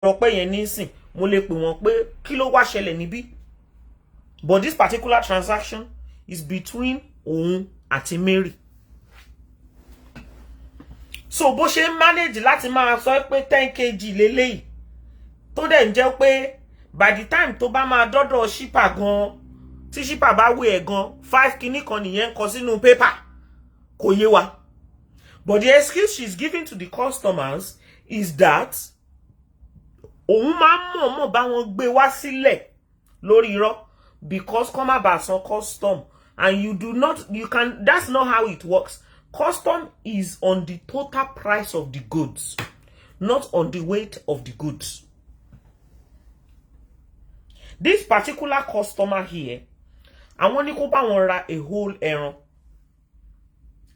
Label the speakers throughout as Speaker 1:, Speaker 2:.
Speaker 1: pé yẹn nísìn mo lè pè wọ́n pé kí ló wá ṣẹlẹ̀ níbí. But this particular transaction is between òun àti Mary. So bó ṣe manage láti máa sọ pé 10 kg lélẹ́yìí tó dẹ̀ ń jẹ́ pé by the time tó bá máa dọ́dọ̀ shipper gan, tí shipper bá wé ẹ̀ gan 5 kìíní kan nìyẹn kọ sínú paper kò yé wa. But the excuse she's giving to the customers is that òun máa mọ̀ọ́mọ̀ bá wọn gbé wá sílẹ̀ lórí irọ́ because kọ́ má bàa san custom, and that's not how it works. Custom is on the total price of the goods, not on the weight of the goods. This particular customer here, àwọn ní kó bá wọn ra a whole ẹran.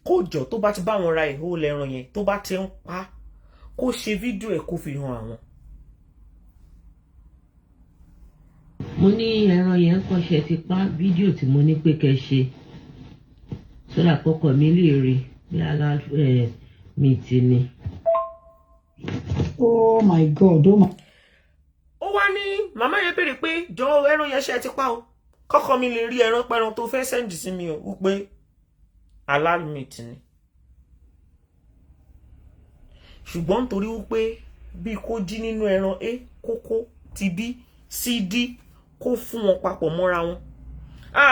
Speaker 1: Kó jọ tó bá ti bá wọn ra a whole ẹran yẹn, tó bá ti ń pa, kó ṣe fídíò ẹ̀ kó fi hàn àwọn.
Speaker 2: Mo ní ẹran yẹn kọ́ ṣe ti pa fídíò tí mo ní pé kẹ́ ṣe sọ́dà kọ́kọ́ mi lè rí bí ara mi ti ní.
Speaker 3: Oh my God, oh my.
Speaker 1: Ó wá ní màmá yẹn béèrè pé jọ ẹran yẹn ṣe ti pa o, kọ́kọ́ mi lè rí ẹran pẹran tó fẹ́ send sí mi o, wípé halal meat ni. Ṣùgbọ́n nítorí wípé bí kò jí nínú ẹran A kókó ti B C D kó fún wọn papọ̀ mọ́ra wọn.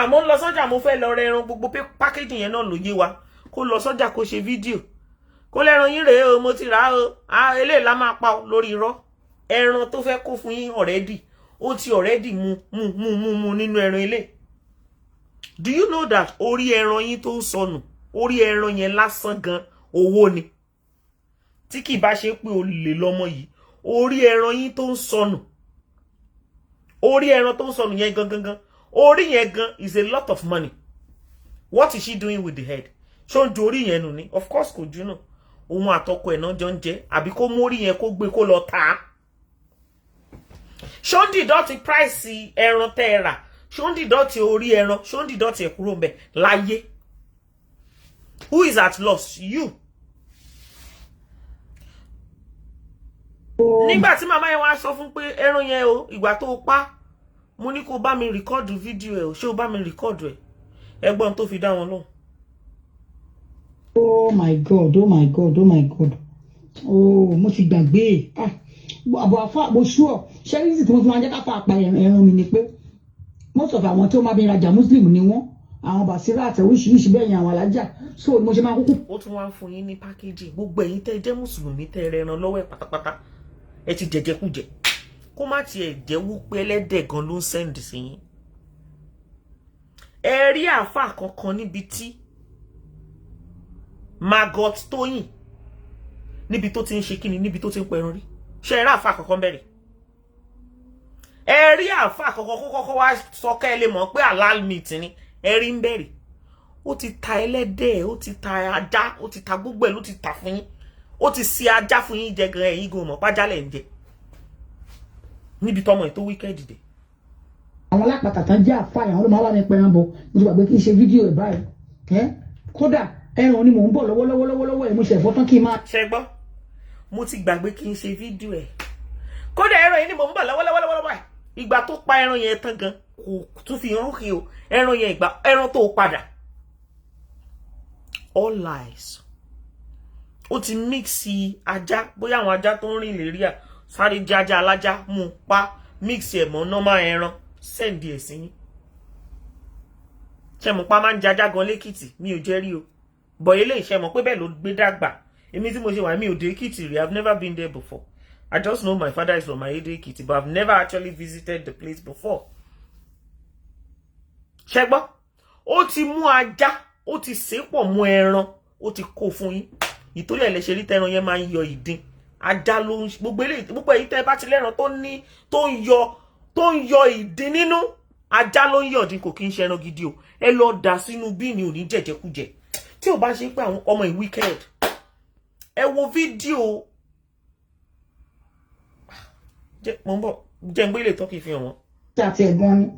Speaker 1: Mo ń lọ sọ́jà mo fẹ́ lọ rẹ ẹran, gbogbo packaging yẹn náà ló yé wa. Kó lọ sọ́jà kó ṣe fídíò. Kó lẹ́ran yín rèé o, mo ti rà o. Eléyìí la máa pa lórí irọ́. Ẹran tó fẹ́ kó fún yín already. Ó ti already mu nínú ẹran ilé. Do you know that orí ẹran yín tó ń sọnù, orí ẹran yẹn lásán gan owó ni. Tí kì bá ṣe pé olè lọ́mọ yìí, orí ẹran yín tó ń sọnù. Orí ẹran tó ń sọnù yẹn gangan. Orí yẹn gan is a lot of money. What is she doing with the head? Ṣó ń ju orí yẹn nù ni? Of course kò jù náà. Òun àtọkọ ẹ̀ náà jọ ń jẹ, àbí kó mú orí yẹn kó gbé kó lọ tà á. Ṣó ń dìdọ́tì price ẹran tẹ́ ẹ rà? Ṣó ń dìdọ́tì orí ẹran? Ṣó ń dìdọ́tì ẹ̀ kúrò ńbẹ̀ láyé? Who is at loss? You. Nígbà tí màmá yẹn wá sọ fún pé ẹran yẹn o, ìgbà tó pa, mo ní kó bá mi rìkọ́ọ̀dù fídíò ẹ̀ o, ṣé o bá mi rìkọ́ọ̀dù ẹ̀? Ẹgbọ́n tó fi dá wọn lóhùn.
Speaker 3: Oh my God, oh my God, oh my God. Oh, mo ti gbàgbé. Àbọ̀ àfà mo sure. Ṣé reason tí mo fi máa jẹ́ ká fà pa ẹran mi ni pé most of àwọn tó máa bí rajà Muslim ni wọ́n. Àwọn Basira àti oríṣiríṣi bẹ́ẹ̀ yẹn àwọn alájà. So mo ṣe máa kúkú.
Speaker 1: Ó tún wá ń fún yín ní pákéjì. Gbogbo ẹ̀yin tẹ́ jẹ́ Mùsùlùmí tẹ́ rẹ ẹran lọ́wọ́ ẹ̀ pátápátá. Ẹ ti jẹjẹkújẹ. Kó má tiẹ̀ jẹ́ wípé ẹlẹ́dẹ̀ gan ló ń send sí yín. Ẹ rí àfà kankan níbi tí Margot Toyin níbi tó ti ń ṣe kíni, níbi tó ti ń pẹran rí. Ṣé ẹ rí àfà kankan bẹ̀rẹ̀? Ẹ rí àfà kankan kọ́kọ́ wá sọ kẹ́ ẹ lè mọ̀ pé halal meat ni. Ẹ rí ń bẹ̀rẹ̀. Ó ti ta ẹlẹ́dẹ̀, ó ti ta ajá, ó ti ta gbogbo ẹ̀ ló ti ta fún yín. Ó ti ṣe ajá fún yín jẹ gan, ẹ̀yin gan mọ̀ pájálẹ̀ ń jẹ. Níbi tọ́mọ ẹ̀ tó wicked dé.
Speaker 3: Àwọn alápàtà tán jẹ́ àfà àwọn ló máa wà ní pẹran bọ̀. Mo ti gbàgbé kí n ṣe fídíò ẹ̀ báyìí. Kódà ẹran ni mò ń bọ̀ lọ́wọ́lọ́wọ́ ẹ̀ mo ṣe ẹ̀fọ́ tán kí n máa.
Speaker 1: Ṣé gbọ́? Mo ti gbàgbé kí n ṣe fídíò ẹ̀. Kódà ẹran yìí ni mò ń bọ̀ lọ́wọ́lọ́wọ́. Ìgbà tó pa ẹran yẹn tán gan kò tún fi hàn kí o. Ẹran yẹn ìgbà ẹran tó padà. All lies. Ó ti mix ajá, bóyá àwọn ajá tó ń rìn lérí à, sáré jẹ ajá alájá, mú pa, mix ẹ̀ mọ́ normal ẹran, send ẹ̀ sí yín. Ṣé mo pa máa ń jẹ ajá gan lẹ́kìtì, mi ò jẹ́ rí o. Bọ̀ eléyìí ṣé mo pé bẹ́ẹ̀ ló gbé dàgbà. Èmi tí mo ṣe wà mi ò dé Èkìtì rí, I've never been there before. I just know my father is from Ayédè Èkìtì, but I've never actually visited the place before. Ṣé gbọ́? Ó ti mú ajá, ó ti sépọ̀ mú ẹran, ó ti kó fún yín. Ìtorí ẹ̀ lè ṣe rí tẹran yẹn máa ń yọ ìdin. Ajá ló ń gbogbo èyí tẹ́ bá ti lẹ́ran tó ń yọ ìdin nínú. Ajá ló ń yọ ìdin, kò kí ń ṣe ẹran gidi o. Ẹ lọ dà sínú bíìnì òní jẹjẹkújẹ. Tí ò bá ṣe pé àwọn ọmọ ì wicked. Ẹ wo fídíò. Mo ń bọ̀, jẹ́ ń gbé ilé tọ́kì fi hàn wọ́n.
Speaker 3: That's it, money.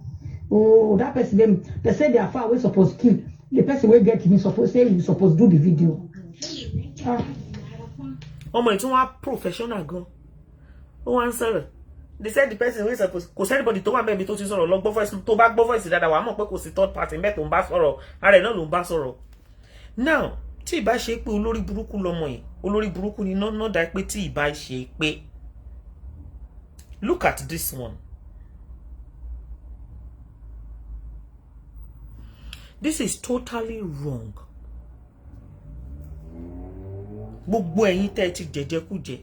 Speaker 3: Oh, that person, they say they are far away, supposed to kill. The person will get me supposed to say he supposed to do the video.
Speaker 1: Ọmọ ẹ̀ tún wá professional gan. Ó wá ń sọ̀rọ̀. They said the person wey suppose kò anybody tó wà ńbẹ̀ bí tó ti sọ̀rọ̀ lọ gbọ́ voice tó bá gbọ́ voice dáadáa wàá mọ̀ pé kò sí third party ńbẹ̀ tó ń bá sọ̀rọ̀ ara ẹ̀ náà ló ń bá sọ̀rọ̀. Now tí ìbá ṣe pé olórí burúkú lọmọ yìí olórí burúkú ni náà dá pé tí ìbá ṣe pé look at this one. This is totally wrong. Gbogbo ẹ̀yin tẹ́ ti jẹjẹkújẹ.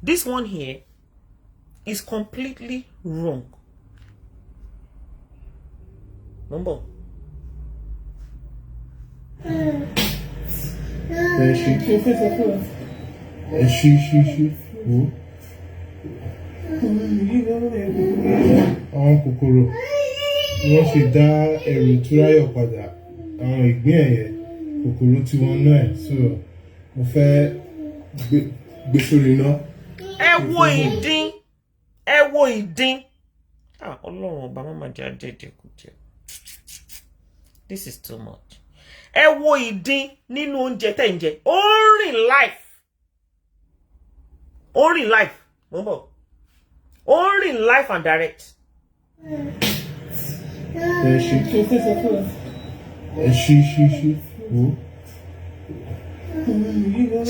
Speaker 1: This one here is completely wrong. Number.
Speaker 4: Àwọn kòkòrò wọ́n ṣe dá ẹrù túráyọ̀ padà àwọn ìgbín ẹ̀yẹ kòkòrò tí wọ́n náà ẹ̀ so mo fẹ́ gbé sórí iná.
Speaker 1: Ẹ wo ìdín. Ọlọ́run ọba máa jẹ́ àjẹjẹkújẹ. This is too much. Ẹ wo ìdín nínú oúnjẹ tẹ́ ń jẹ. Ó rìn life. Mo ń bọ̀. Ó rìn life and direct.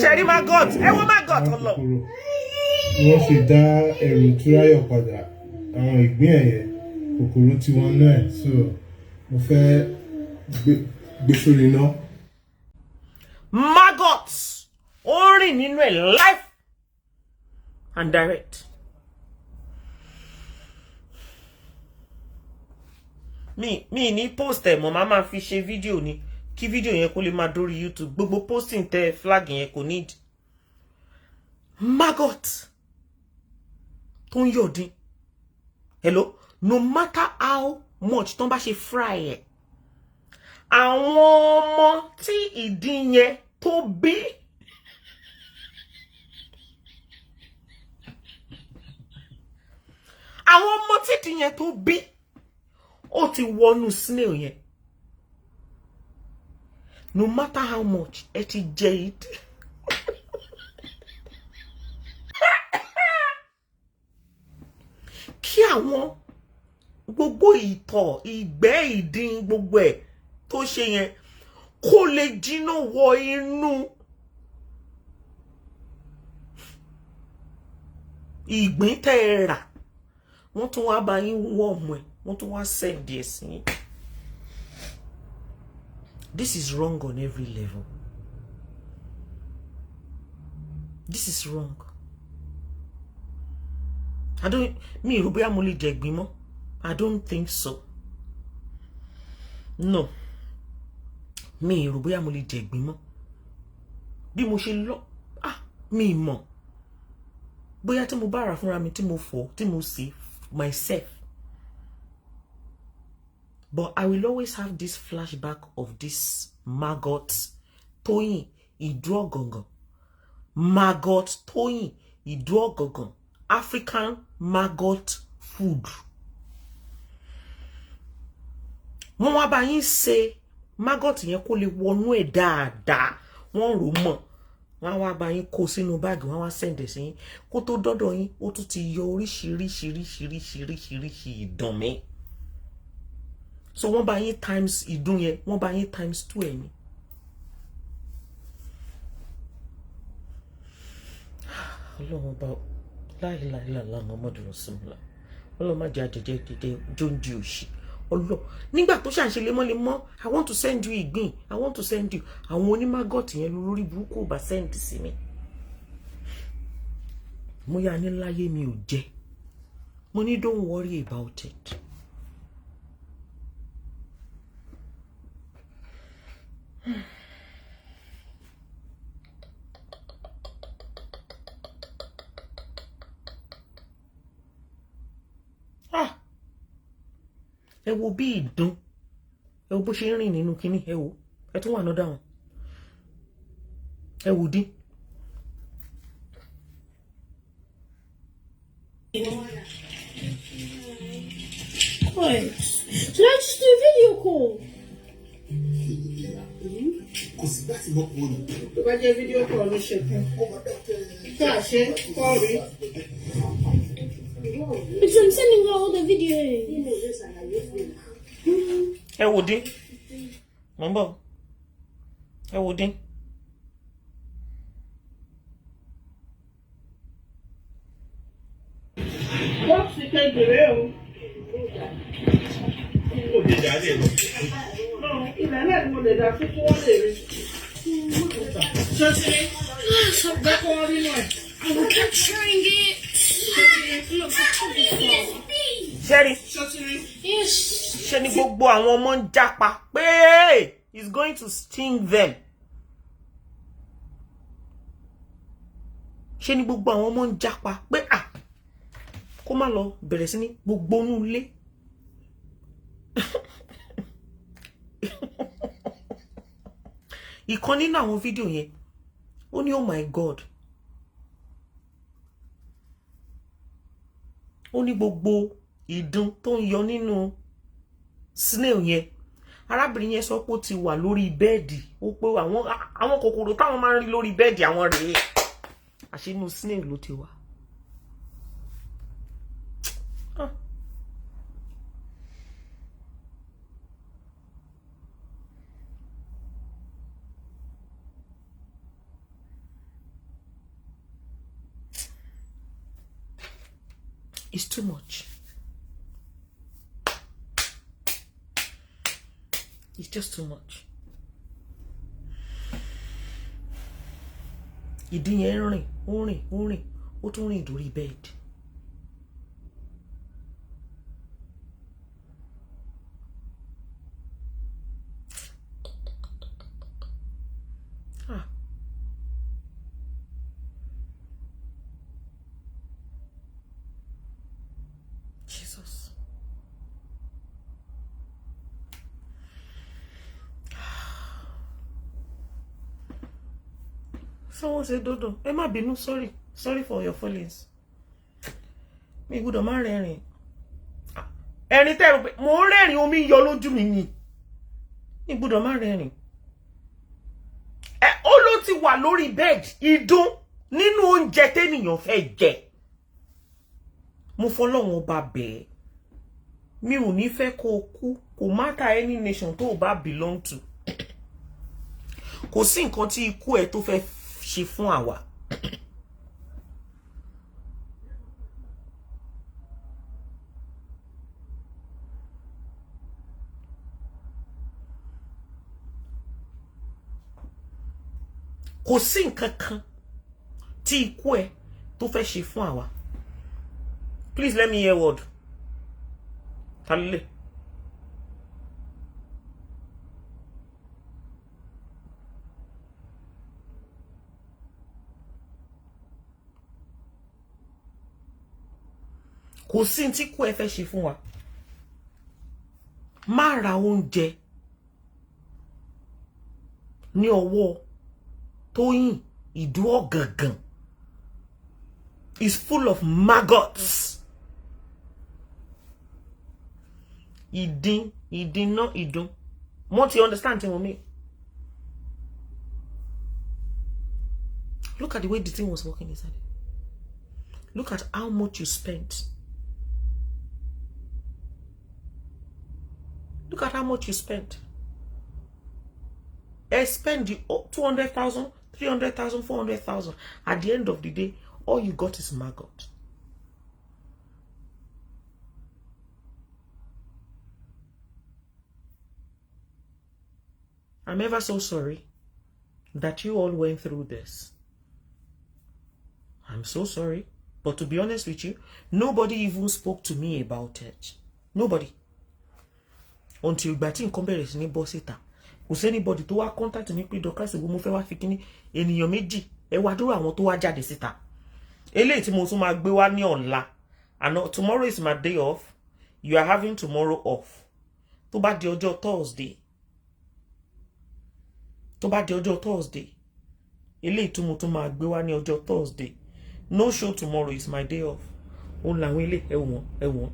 Speaker 1: Ṣẹ̀rí maggot. Ẹ wo maggot ọlọ.
Speaker 4: Wọ́n ṣe dá ẹrù túráyọ̀ padà àwọn ìgbín ẹ̀yẹ kòkòrò tí wọ́n náà ẹ̀ so mo fẹ́ gbé sórí iná.
Speaker 1: Maggot ó rìn nínú ẹ̀ life and direct. Mi ní post ẹ̀ mọ́ máa fi ṣe fídíò ni kí fídíò yẹn kó lè máa dórí YouTube gbogbo posting tẹ flag yẹn kò need. Maggot tó ń yọ̀dín. Hello, no matter how much tó ń bá ṣe fry ẹ̀ àwọn ọmọ tí ìdín yẹn tó bí àwọn ọmọ tí ìdín yẹn tó bí ó ti wọnú snail yẹn. No matter how much ẹ ti jẹ it. Kí àwọn gbogbo ìtọ̀ ìgbẹ́ ìdín gbogbo ẹ̀ tó ṣe yẹn kó lè jiná wọ inú ìgbín tẹ́ ẹ rà wọ́n tún wá bá yín wọ́ ọmọ ẹ̀ wọ́n tún wá send ẹ̀ sí yín. This is wrong on every level. This is wrong. Mi rò bóyá mo lè jẹ ìgbín mọ́. I don't think so. No. Mi rò bóyá mo lè jẹ ìgbín mọ́. Bí mo ṣe lọ, mi mọ̀. Bóyá tí mo bá rà fúnra mi tí mo fọ̀, tí mo sè myself. But I will always have this flashback of this maggot Toyin Ogangan. Maggot Toyin Ogangan. African maggot food. Wọ́n wá bá yín ṣe maggot yẹn kó lè wọnú ẹ̀ dáadáa. Wọ́n rò mọ́. Wọ́n wá bá yín kó sínú báàgì, wọ́n wá send sí yín. Kó tó dọ́dọ̀ yín, ó tún ti yọ oríṣiríṣi ìdùn mi. So wọ́n bá yín times ìdùn yẹn, wọ́n bá yín times 2 ẹ̀ ni. Ọlọ́run bá láìláìláìlá Muhammadu Rasulullah. Ọlọ́run má jẹ́ àjẹjẹ jóńdì òṣì. Ọlọ́ nígbà tó ṣàǹṣe lemọ́lemọ́, I want to send you ìgbín, I want to send you. Àwọn onímágọ́tì yẹn lórí burúkú ò bá send sí mi. Mo yà ní láyé mi ò jẹ́. Mo ní don't worry about it. Ẹ wo bí ìdun, ẹ wo bó ṣe ń rìn nínú kíní, ẹ wo, ẹ tún wà náà dáhùn, ẹ wo dín.
Speaker 5: What? Should I just do a video call?
Speaker 6: Kò sí láti mọ̀ kúrò.
Speaker 5: Tó bá jẹ́ video call ló ṣe fún. Because I'm sending her all the videos.
Speaker 1: Ẹ wò dín. Mo ń bọ̀. Ẹ wò dín.
Speaker 6: Wọ́n ti kékeré o. Ó lè dá lé lọ. Ilẹ̀ náà ni mo lè dá sí kí wọ́n lè rí. Ṣọ́sílẹ̀. Bẹ́ẹ̀ kọ́ wọ́n rí náà.
Speaker 5: I'm capturing it. Look,
Speaker 1: Sherry.
Speaker 5: yes.
Speaker 1: Ṣé ni gbogbo àwọn ọmọ ń jápa pé it's going to sting them. Ṣé ni gbogbo àwọn ọmọ ń jápa pé kó má lọ bẹ̀rẹ̀ sí ní gbogbo inú ilé. Ìkan nínú àwọn fídíò yẹn ó ní oh my god. Ó ní gbogbo ìdun tó ń yọ nínú snail yẹn. Arábìnrin yẹn sọ pé ó ti wà lórí bẹ́ẹ̀dì. Ó pé àwọn kòkòrò táwọn máa ń rí lórí bẹ́ẹ̀dì àwọn rèé. Àṣé inú snail ló ti wà. It's too much. It's just too much. Ìdí yẹn rìn, ó tún rìn dórí bẹ́ẹ̀dì. Jesus. Someone said, Dodo, ẹ má bínú, sorry for your feelings. Mi gbọ́dọ̀ má rẹ́rìn. Ẹ̀rín tẹ́ rò pé mo ń rẹ́rìn omi yọ lójú mi ni. Mi gbọ́dọ̀ má rẹ́rìn. Ó ló ti wà lórí bed, ìdun nínú oúnjẹ tẹ́nìyàn fẹ́ jẹ. Mo fọlọ́run ọba bẹ́ẹ̀. Mi ò ní fẹ́ kó kú, kò matter any nation tó bá belong to. Kò sí nǹkan tí ikú ẹ tó fẹ́ ṣe fún àwa. Kò sí nǹkan kan tí ikú ẹ tó fẹ́ ṣe fún àwa. Please let me hear word. Talile. Kò sí tí kú ẹ fẹ́ ṣe fún wa. Má ra oúnjẹ ní ọwọ́ Toyin Ogangan. Is full of maggots. Ìdin náà ìdun. Won't you understand what I mean? Look at the way the thing was working inside. Look at how much you spent. Look at how much you spent. I spend the 200,000, 300,000, 400,000. At the end of the day, all you got is maggot. I'm ever so sorry that you all went through this. I'm so sorry. But to be honest with you, nobody even spoke to me about it. Nobody. Until Batin compares ní Bosita. Kò anybody tó wá contact me pé Dorcas mo fẹ́ wá fi kíní ènìyàn méjì ẹ wá dúró àwọn tó wá jáde síta. Eléyìí tí mo tún máa gbé wá ní ọ̀la. And tomorrow is my day off. You are having tomorrow off. Tó bá di ọjọ́ Thursday. Tó bá di ọjọ́ Thursday. Eléyìí tí mo tún máa gbé wá ní ọjọ́ Thursday. No show tomorrow is my day off. Òun làwọn ilé ẹ wọ́n.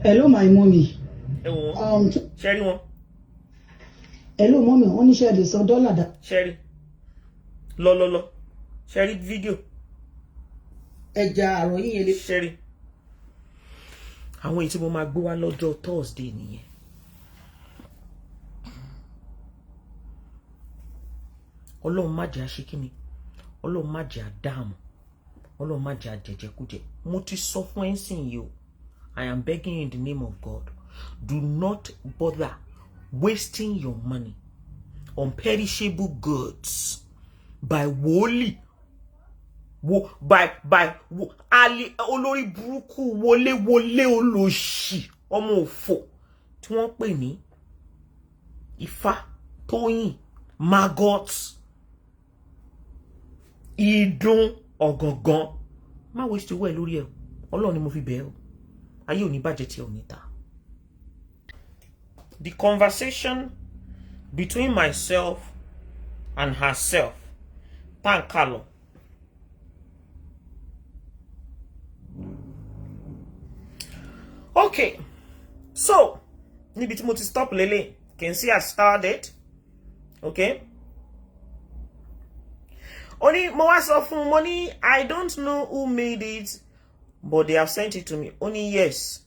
Speaker 3: Hello my mommy.
Speaker 1: Ẹ wọ́n. Ṣẹ́rí wọn.
Speaker 3: Hello mommy, wọ́n ní ṣe lè sọ dọ́là dà.
Speaker 1: Ṣẹ́rí. Lọ. Share video.
Speaker 3: Ẹja àròyìn yẹn lè
Speaker 1: Share. Àwọn èyí tí mo máa gbé wá lọ́jọ́ Thursday nìyẹn. Ọlọ́run má jẹ́ àṣekínni. Ọlọ́run má jẹ́ àdáàmú. Ọlọ́run má jẹ́ àjẹjẹkújẹ. Mo ti sọ fún ẹ ńsìn yìí o. I am begging you in the name of God. Do not bother wasting your money on perishable goods by wòlíì. Ali olórí burúkú wọlé olóṣì ọmọ òfò tí wọ́n pè ní Ifá Toyin Maggot Idun Ogangan. Má waste owó ẹ lórí ẹ. Ọlọ́run ni mo fi bẹ̀ ẹ́ o. Ayé ò ní bàjẹ́ tí ò ní ta. The conversation between myself and herself, Tankalo. Okay, so níbi tí mo ti stop lele, can see I started. Okay. Only mo wá sọ fún money. I don't know who made it, but they have sent it to me. Only yes,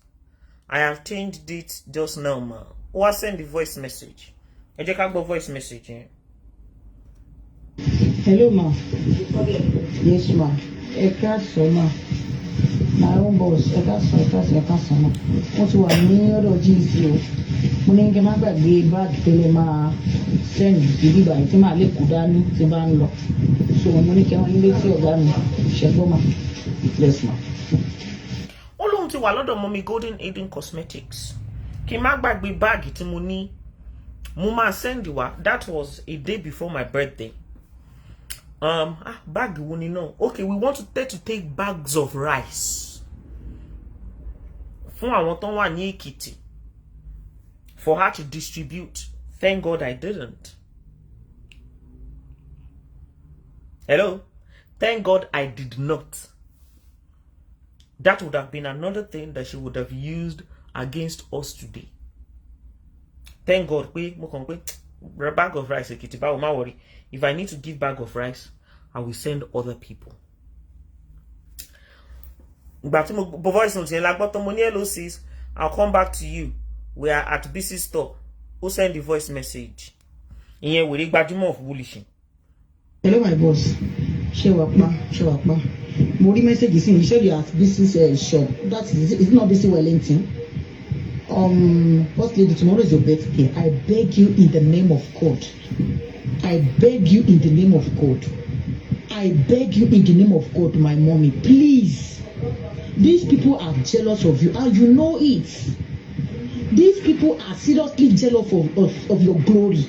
Speaker 1: I have changed it just now, ma. Or send the voice message. Ẹ jẹ́ ká gbọ́ voice message yẹn.
Speaker 3: Hello ma. Yes ma. Ẹ káàsán ma. My own boss. Ẹ káàsán ma. Wọ́n ti wà ní ọ̀dọ̀ GC o. Mo ní kí n má gbàgbé báàgì tẹ́lẹ̀ máa send ìdí ìgbà tí màá lè kú dání tí bá ń lọ. So mo ní kí wọ́n ilé tí ọ̀gá mi ṣẹ́gbọ́n ma. Yes ma.
Speaker 1: Ó lóun ti wà lọ́dọ̀ Mommy Golden Eden Cosmetics. Kí n má gbàgbé báàgì tí mo ní. Mo máa send wá. That was a day before my birthday. Bag wo ni náà. Okay, we want to take bags of rice. Fún àwọn tó wà ní Èkìtì. For her to distribute. Thank God I didn't. Hello? Thank God I did not. That would have been another thing that she would have used against us today. Thank God, bag of rice, don't worry. If I need to give bag of rice, I will send other people. But voice note, Lagbara says, I'll come back to you. We are at BC store. Who send the voice message? Here we gbajúmọ̀ of bullishing.
Speaker 3: Hello, my boss. Shewakpa. Mori message is in. You said you are at BC's shop. That is it not BC Wellington? Boss lady, tomorrow is your birthday. I beg you in the name of God. I beg you in the name of God. I beg you in the name of God, my mommy. Please. These people are jealous of you, and you know it. These people are seriously jealous of your glory.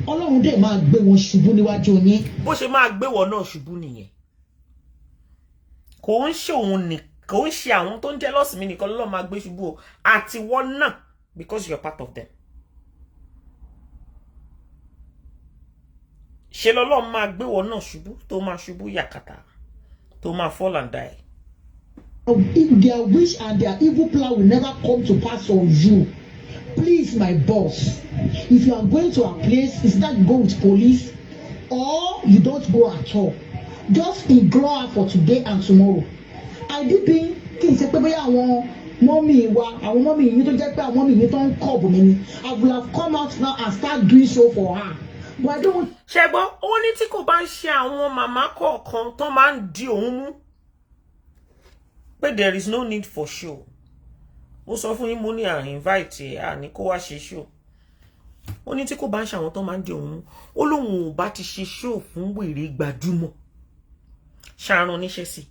Speaker 3: Ọlọ́run dẹ̀ máa gbé wọn ṣubú níwájú yín. Bó ṣe máa gbé wọn náà ṣubú nìyẹn. Kò ń ṣe òun ni, kò ń ṣe àwọn tó ń jealous mi nìkan lọ́lọ́ máa gbé ṣubú o. Àti wọn náà, because you're part of them. Ṣé lọ́lọ́ máa gbé wọn náà ṣubú tó máa ṣubú yàkàtà tó máa fall and die. If their wish and their evil plan will never come to pass on you. Please, my boss, if you are going to a place, it's that you go with police or you don't go at all. Just ignore her for today and tomorrow. I did think kí n ṣe pé bóyá àwọn mommy wa, àwọn mommy yìí tó jẹ́ pé àwọn mommy yìí tó ń kọ́ bù mí ni. I will have come out now and start doing so for her. But I don't want.
Speaker 1: Ṣẹ́gbọ́n, ó ní tí kò bá ń ṣe àwọn màmá kọ̀ọ̀kan tó máa ń di òun mú. But there is no need for show. Mo sọ fún yín mo ní invite ní kó wá ṣe show. Ó ní tí kò bá ń ṣe àwọn tó máa ń di òun. Ó lóun ò bá ti ṣe show fún wèrè gbajúmọ̀. Ṣàrán níṣẹ́ sí.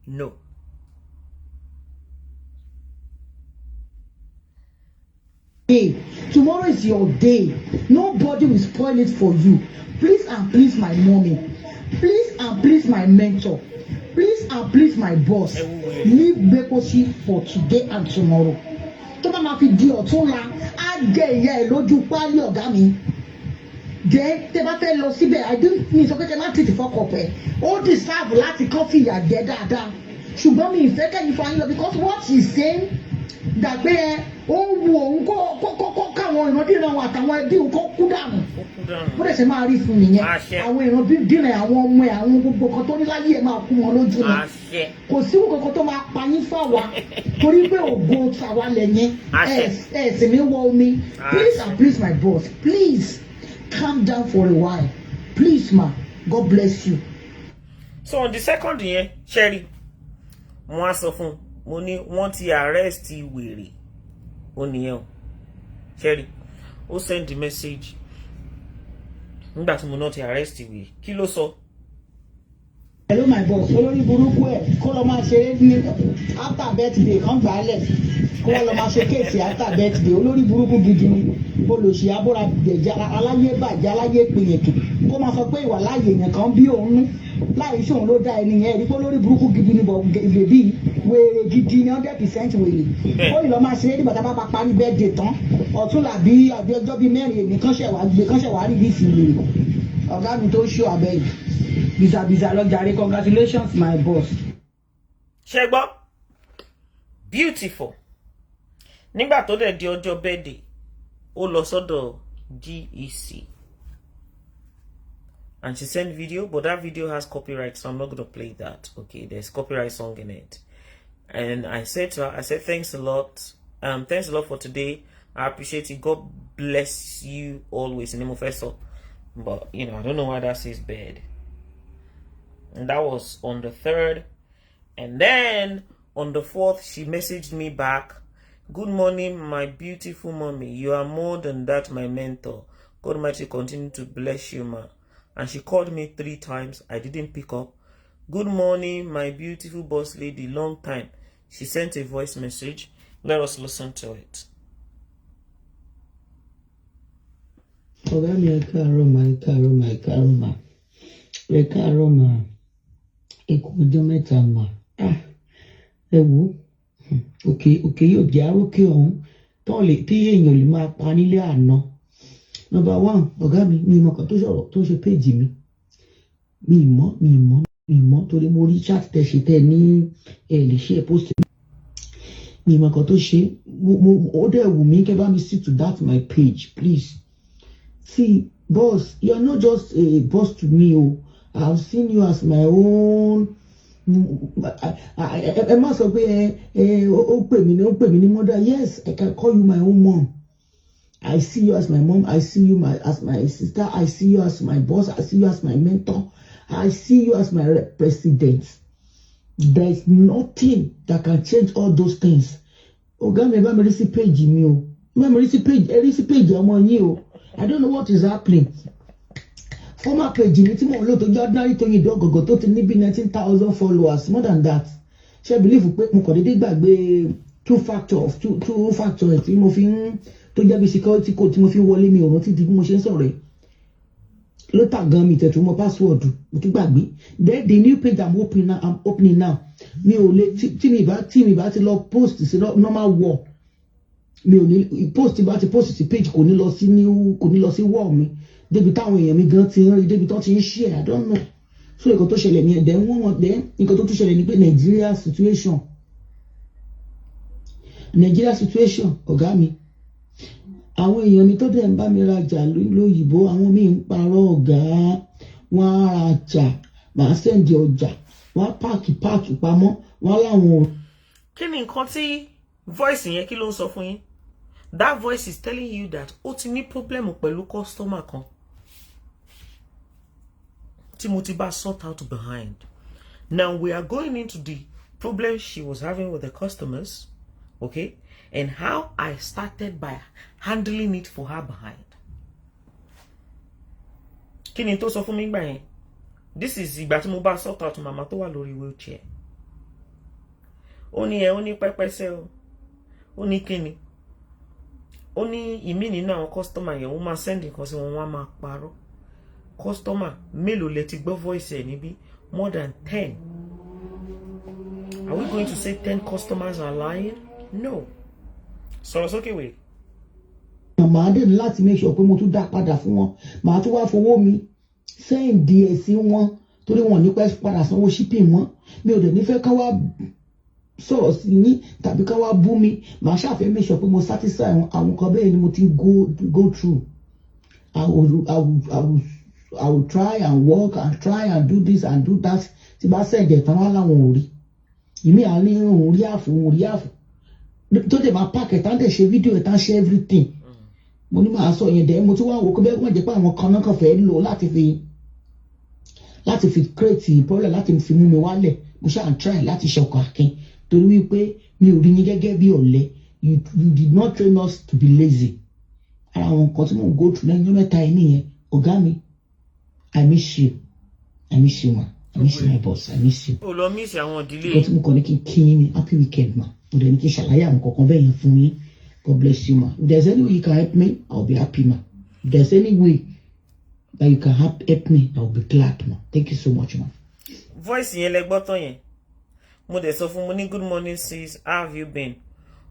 Speaker 1: No.
Speaker 3: Hey, tomorrow is your day. Nobody will spoil it for you. Please and please, my mommy. Please and please, my mentor. Please and please, my boss. Leave Bekosi for today and tomorrow. Tó bá máa fi di ọ̀túnla, á gé ìyá ẹ̀ lójú pálí ọ̀gá mi. Then tẹ́ bá fẹ́ lọ síbẹ̀, I don't mean sọ pé tẹ́ máa tètè fọkọ̀ pẹ̀. Ó deserve láti kọ́ fi ìyà jẹ dáadáa. Ṣùgbọ́n mi ìfẹ́ kẹ́yìn fún ayé lọ because what he's saying gbàgbé ẹ ó wu òun kó káwọn ìrandíran àwọn àtàwọn ẹbí òun kó kú dànù bó dẹ̀ ṣe máa rí fún nìyẹn àwọn ìrandíran àwọn ọmọ ẹ àwọn gbogbo kan tó ní láyé ẹ máa kú wọn lójú ni kò sí kankan tó máa pa yín fáwa torí pé ògo tàwa lẹ́yìn ẹ sì ní wọ omi please and please my boss please calm down for a while please ma God bless you.
Speaker 1: So on the second yẹn Sherry wọ́n á sọ fún mo ní wọ́n ti arrest wèrè ó nìyẹn o Sherry ó send the message nígbà tí mo náà ti arrest wèrè kí ló sọ.
Speaker 3: Hello my boss olórí burúkú ẹ kó lọ máa ṣeré ní after birthday kan gbà á lẹ̀ kó wọ́n lọ máa ṣe kéèsì after birthday olórí burúkú gidi ni olùsí abúra gbẹ̀jẹ̀ aláyé bàjẹ́ aláyé pèyẹ̀kì kó máa sọ pé ìwà láàyè yẹn kan bí òun nú láì ṣòun ló dá ẹni yẹn rí pé olórí burúkú gidi ni bọ̀ bèbí wèrè gidi ni 100% wèrè ó lọ máa ṣeré nígbà tá a bá parí birthday tán ọ̀tún làbí ọjọ́ bíi mẹ́rin èmi kan ṣẹ̀ rí bí sí wèrè ọ̀gá mi tó ṣó abẹ́ yìí biza lọ́jàre congratulations my boss.
Speaker 1: ṣe gbọ́ beautiful nígbà tó dẹ̀ di ọjọ́ birthday ó lọ sọ́dọ̀ GEC and she sent video but that video has copyright so I'm not going to play that. Okay, there's copyright song in it and I said to her, I said thanks a lot for today. I appreciate it. God bless you always in the name of Efeso. But you know I don't know why that says bad. And that was on the 3rd. And then on the 4th, she messaged me back. Good morning, my beautiful mommy. You are more than that, my mentor. God Almighty continue to bless you, ma. And she called me 3 times. I didn't pick up. Good morning, my beautiful boss lady. Long time. She sent a voice message. Let us listen to it.
Speaker 2: Ọjọ́ mẹ́ta mà ẹ wo òkè yóò jẹ́ àrókè ọ̀hún tí èèyàn lè máa pa nílé àná. Number 1 ọ̀gá mi ìmọ̀ kan tó sọ̀rọ̀ tó ṣe péjì mi ìmọ̀ torí mo rí chat tẹ̀ ṣe tẹ̀ ní lè ṣe post mi ìmọ̀ kan tó ṣe ó dẹ̀ wù mí kẹ́ bá mi stick to that my page please. See boss, you are not just a boss to me o. I've seen you as my own. I must say, ó pè mí ní mother. Yes, I can call you my own mom. I see you as my mom. I see you as my sister. I see you as my boss. I see you as my mentor. I see you as my president. There is nothing that can change all those things. Oga mi bá mi rí sí page mi o. Bá mi rí sí page ọmọ yín o. I don't know what is happening. Former page mi tí mo lò tó jẹ́ ordinary Toyin Ogangan tó ti ní bí 19,000 followers more than that. Ṣé believe pé mo kàn dédé gbàgbé two factor tí mo fi ń tó jẹ́ bí security code tí mo fi wọlé mi ò rántí di bí mo ṣe ń sọ̀rọ̀ ẹ̀. Lótà gan mi tẹ̀tù mọ password mo tún gbàgbé. Then the new page I'm opening now. Mi ò lè tí mi bá ti lọ post sí normal wall. Mi ò ní post bá ti post sí page kò ní lọ sí wall mi. Débi táwọn èèyàn mi gan ti ń rí débi tó ti ń share I don't know. So nǹkan tó ṣẹlẹ̀ ní ẹ̀dẹ̀ nǹkan tó tún ṣẹlẹ̀ ní pé Nigeria situation ọ̀gá mi àwọn èèyàn mi tó dẹ̀ ń bá mi rajà lóyìnbó àwọn míì ń parọ́ ọ̀gá wọn á rajà màá sẹ́ǹdì ọjà wọn á páàkì pamọ́ wọn á láwọn.
Speaker 1: Kí ni nǹkan tí voice yẹn kí ló ń sọ fún yín? That voice is telling you that ó ti ní problem pẹ̀lú customer kan tí mo ti bá sort out behind. Now we are going into the problem she was having with the customers, okay, and how I started by handling it for her behind. Kí ni tó sọ fún mi gbà yẹn? This is ìgbà tí mo bá sort out màmá tó wà lórí wheelchair. Ó ní pẹ́pẹ́sẹ́ o. Ó ní kíni? Ó ní ìmí nínú àwọn customer yẹn ó máa send nǹkan sí wọn wọ́n á máa parọ́. Customer mélòó lẹ ti gbọ́ voice ẹ̀ níbí? More than 10. Are we going to say 10 customers are lying? No. Sọ̀rọ̀ sókè wẹ̀.
Speaker 2: Màá dé láti make sure pé mo tún dá padà fún wọn. Màá tún wá fowó mi send díẹ̀ sí wọn torí wọn ní pẹ́ padà sanwó shipping wọn. Mi ò dẹ̀ nífẹ̀ẹ́ kán wá sọ̀rọ̀ sí yín tàbí ká wá bú mi màá ṣàfẹ́ make sure pé mo satisfy àwọn kan bẹ́ẹ̀ ni mo ti go through. I will try and work and try and do this and do that. Tí bá sẹ̀jẹ̀ tán wá láwọn ò rí. Ìmí àní òun rí àfò. Tó dẹ̀ máa pàkẹ́ tán dẹ̀ ṣe fídíò ẹ̀ tán ṣe everything. Mo ní máa sọ yẹn dẹ̀ mo ti wá wò ó pé wọ́n jẹ́ pé àwọn kan náà kàn fẹ́ lò láti fi create problem láti fi mú mi wálẹ̀. Mo ṣáà ń try láti ṣọkọ akin torí wípé mi ò rí yín gẹ́gẹ́ bí ọ̀lẹ. You did not train us to be lazy. Ara àwọn nǹkan tí mò ń go through lẹ́yìn mẹ́ta yìí nìyẹn. Ọ̀gá mi, I miss you ma. I miss you my boss. I miss you.
Speaker 1: O lọ miss àwọn ìdílé.
Speaker 2: Because mo kàn ní kí n kí yín ní happy weekend ma. Mo dẹ̀ ní kí n ṣàlàyé àwọn kankan bẹ́ẹ̀ yẹn fún yín. God bless you ma. If there's any way you can help me, I'll be happy ma. If there's any way that you can help me, I'll be glad ma. Thank you so much ma.
Speaker 1: Voice yẹn lẹ gbọ́ tán yẹn. Mo dẹ̀ sọ fún mo ní good morning sis, how have you been?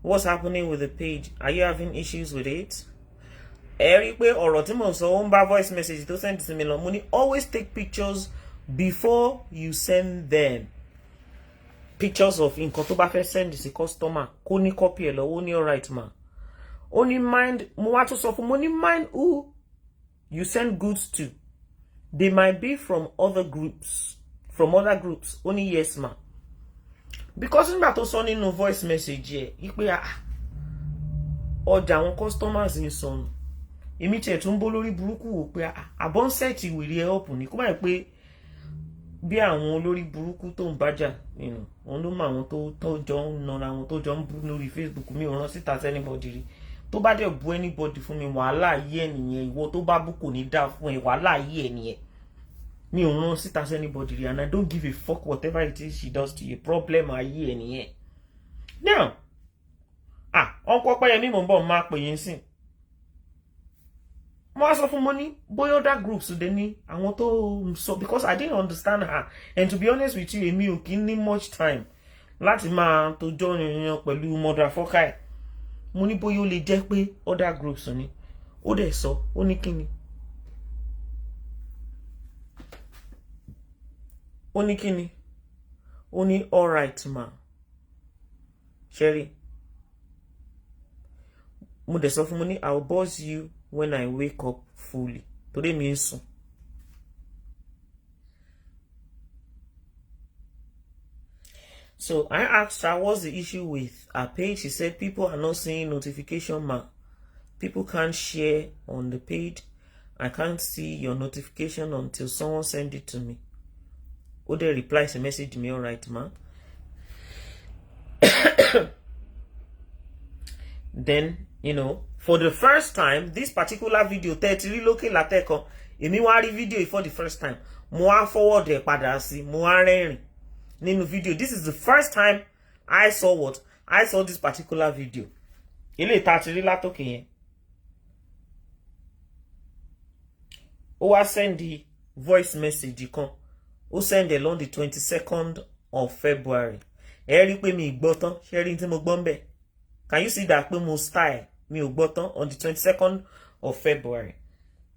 Speaker 1: What's happening with the page? Are you having issues with it? Ẹ rí pé ọ̀rọ̀ tí mò ń sọ ó ń bá voice message tó send sí mi lọ. Mo ní always take pictures before you send them. Pictures of nǹkan tó bá fẹ́ send sí customer kó ní copy ẹ̀ lọ́wọ́ ó ní alright ma. Ó ní mind, mo wá tún sọ fún mo ní mind who you send goods to. They might be from other groups. Ó ní yes ma. Because nígbà tó sọ nínú voice message yẹ wípé ọjà àwọn customers ń sọnù. Èmi tiẹ̀ tún bó lórí burúkú wò pé àbọ̀ ń sẹ́ẹ̀tì wèrè ẹ̀ ọ̀pù ni kó báyìí pé bí àwọn olórí burúkú tó ń bájà wọn ló mọ àwọn tó jọ ń nara wọn tó jọ ń bú lórí Facebook mi ò rán síta sí anybody rí tó bá dẹ̀ bú anybody fún mi wàhálà ayé ẹ̀ nìyẹn ìwọ tó bá bú kò ní dá fún ẹ wàhálà ayé ẹ̀ nìyẹn mi ò rán síta sí anybody rí and I don't give a fuck whatever it is she does to you problem ayé ẹ̀ nìyẹn. Now ọkọ̀ Ọpẹ́yẹmí mò ń bọ̀ máa pè yín sìn. Mo wá sọ fún mo ní bóyá other groups dé ní àwọn tó sọ because I didn't understand her and to be honest with you èmi ò kí ní much time láti máa tó jọ yìnyín pẹ̀lú motherfucker ẹ̀. Mo ní bóyá ó lè jẹ́ pé other groups ni ó dẹ̀ sọ ó ní kíni ó ní alright ma Sherry. Mo dẹ̀ sọ fún mo ní I'll buzz you when I wake up fully. Today mi ń sùn. So I asked her what's the issue with her page. She said people are not seeing notification ma. People can't share on the page. I can't see your notification until someone send it to me. Ode replies a message to me, alright ma. Then, for the first time, this particular video, 30 lókè látẹ̀kọ́, èmi wá rí video for the first time. Mo wá forward ẹ̀ padà sí, mo wá rẹ́rìn nínú video. This is the first time I saw what? I saw this particular video. Ilé tá ti rí látòkè yẹn. Ó wá send the voice message kan. Ó send it on the 22nd of February. Ẹ rí pé mi gbọ́ tán, ṣé rí tí mo gbọ́ ńbẹ̀. Can you see that pé mo style mi ò gbọ́ tán on the 22nd of February?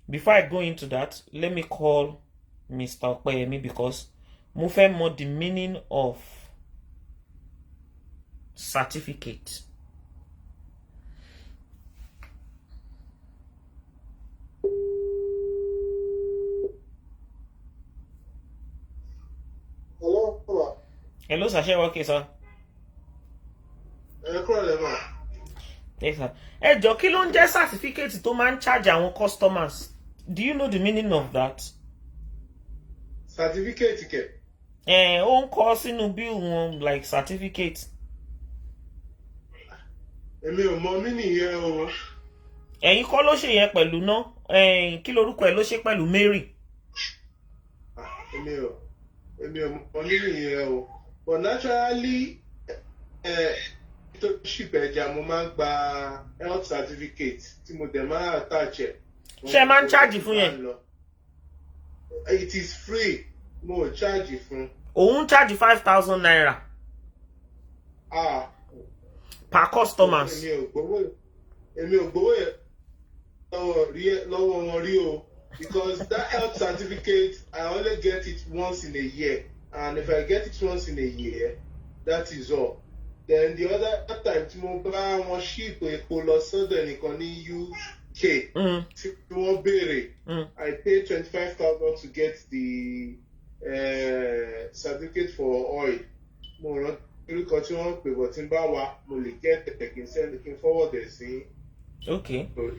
Speaker 1: Before I go into that, let me call Mr. Opeyemi because mo fẹ́ mọ̀ the meaning of certificate. Hello, sir. Ṣé okay, sir? Yes, sir. Ẹ jọ̀ọ́ kí ló ń jẹ́ certificate tó máa ń charge àwọn customers? Do you know the meaning of that?
Speaker 4: Certificate kẹ̀.
Speaker 1: Ó ń kọ sínú bill wọn like certificate.
Speaker 4: Èmi ò mọ meaning yẹn o.
Speaker 1: Ẹ̀yin kọ́ ló ṣe yẹn pẹ̀lú ná. Kí lorúkọ ẹ̀ ló ṣe pẹ̀lú Mary?
Speaker 4: Èmi ò mọ meaning yẹn o. But naturally, to ship ẹja mo máa ń gba health certificate tí mo dẹ̀ máa attach ẹ̀.
Speaker 1: Ṣé máa ń charge fún yẹn?
Speaker 4: It is free. Mo charge fún.
Speaker 1: Òun charge 5,000 naira. Per customers.
Speaker 4: Èmi ò gbowó yẹn lọ́wọ́ wọn rí o. Because that health certificate, I only get it once in a year. And if I get it once in a year, that is all. then the other time tí mo bá wọn ship epo lọ sọ́dọ̀ ẹnìkan ní UK tí wọ́n béèrè I paid 25,000 to get the certificate for oil. Mo rántí orúkọ tí wọ́n pè bọ̀ tí ń bá wa mo lè get it kí n send kí n forward ẹ̀ sí.
Speaker 1: Okay.
Speaker 4: So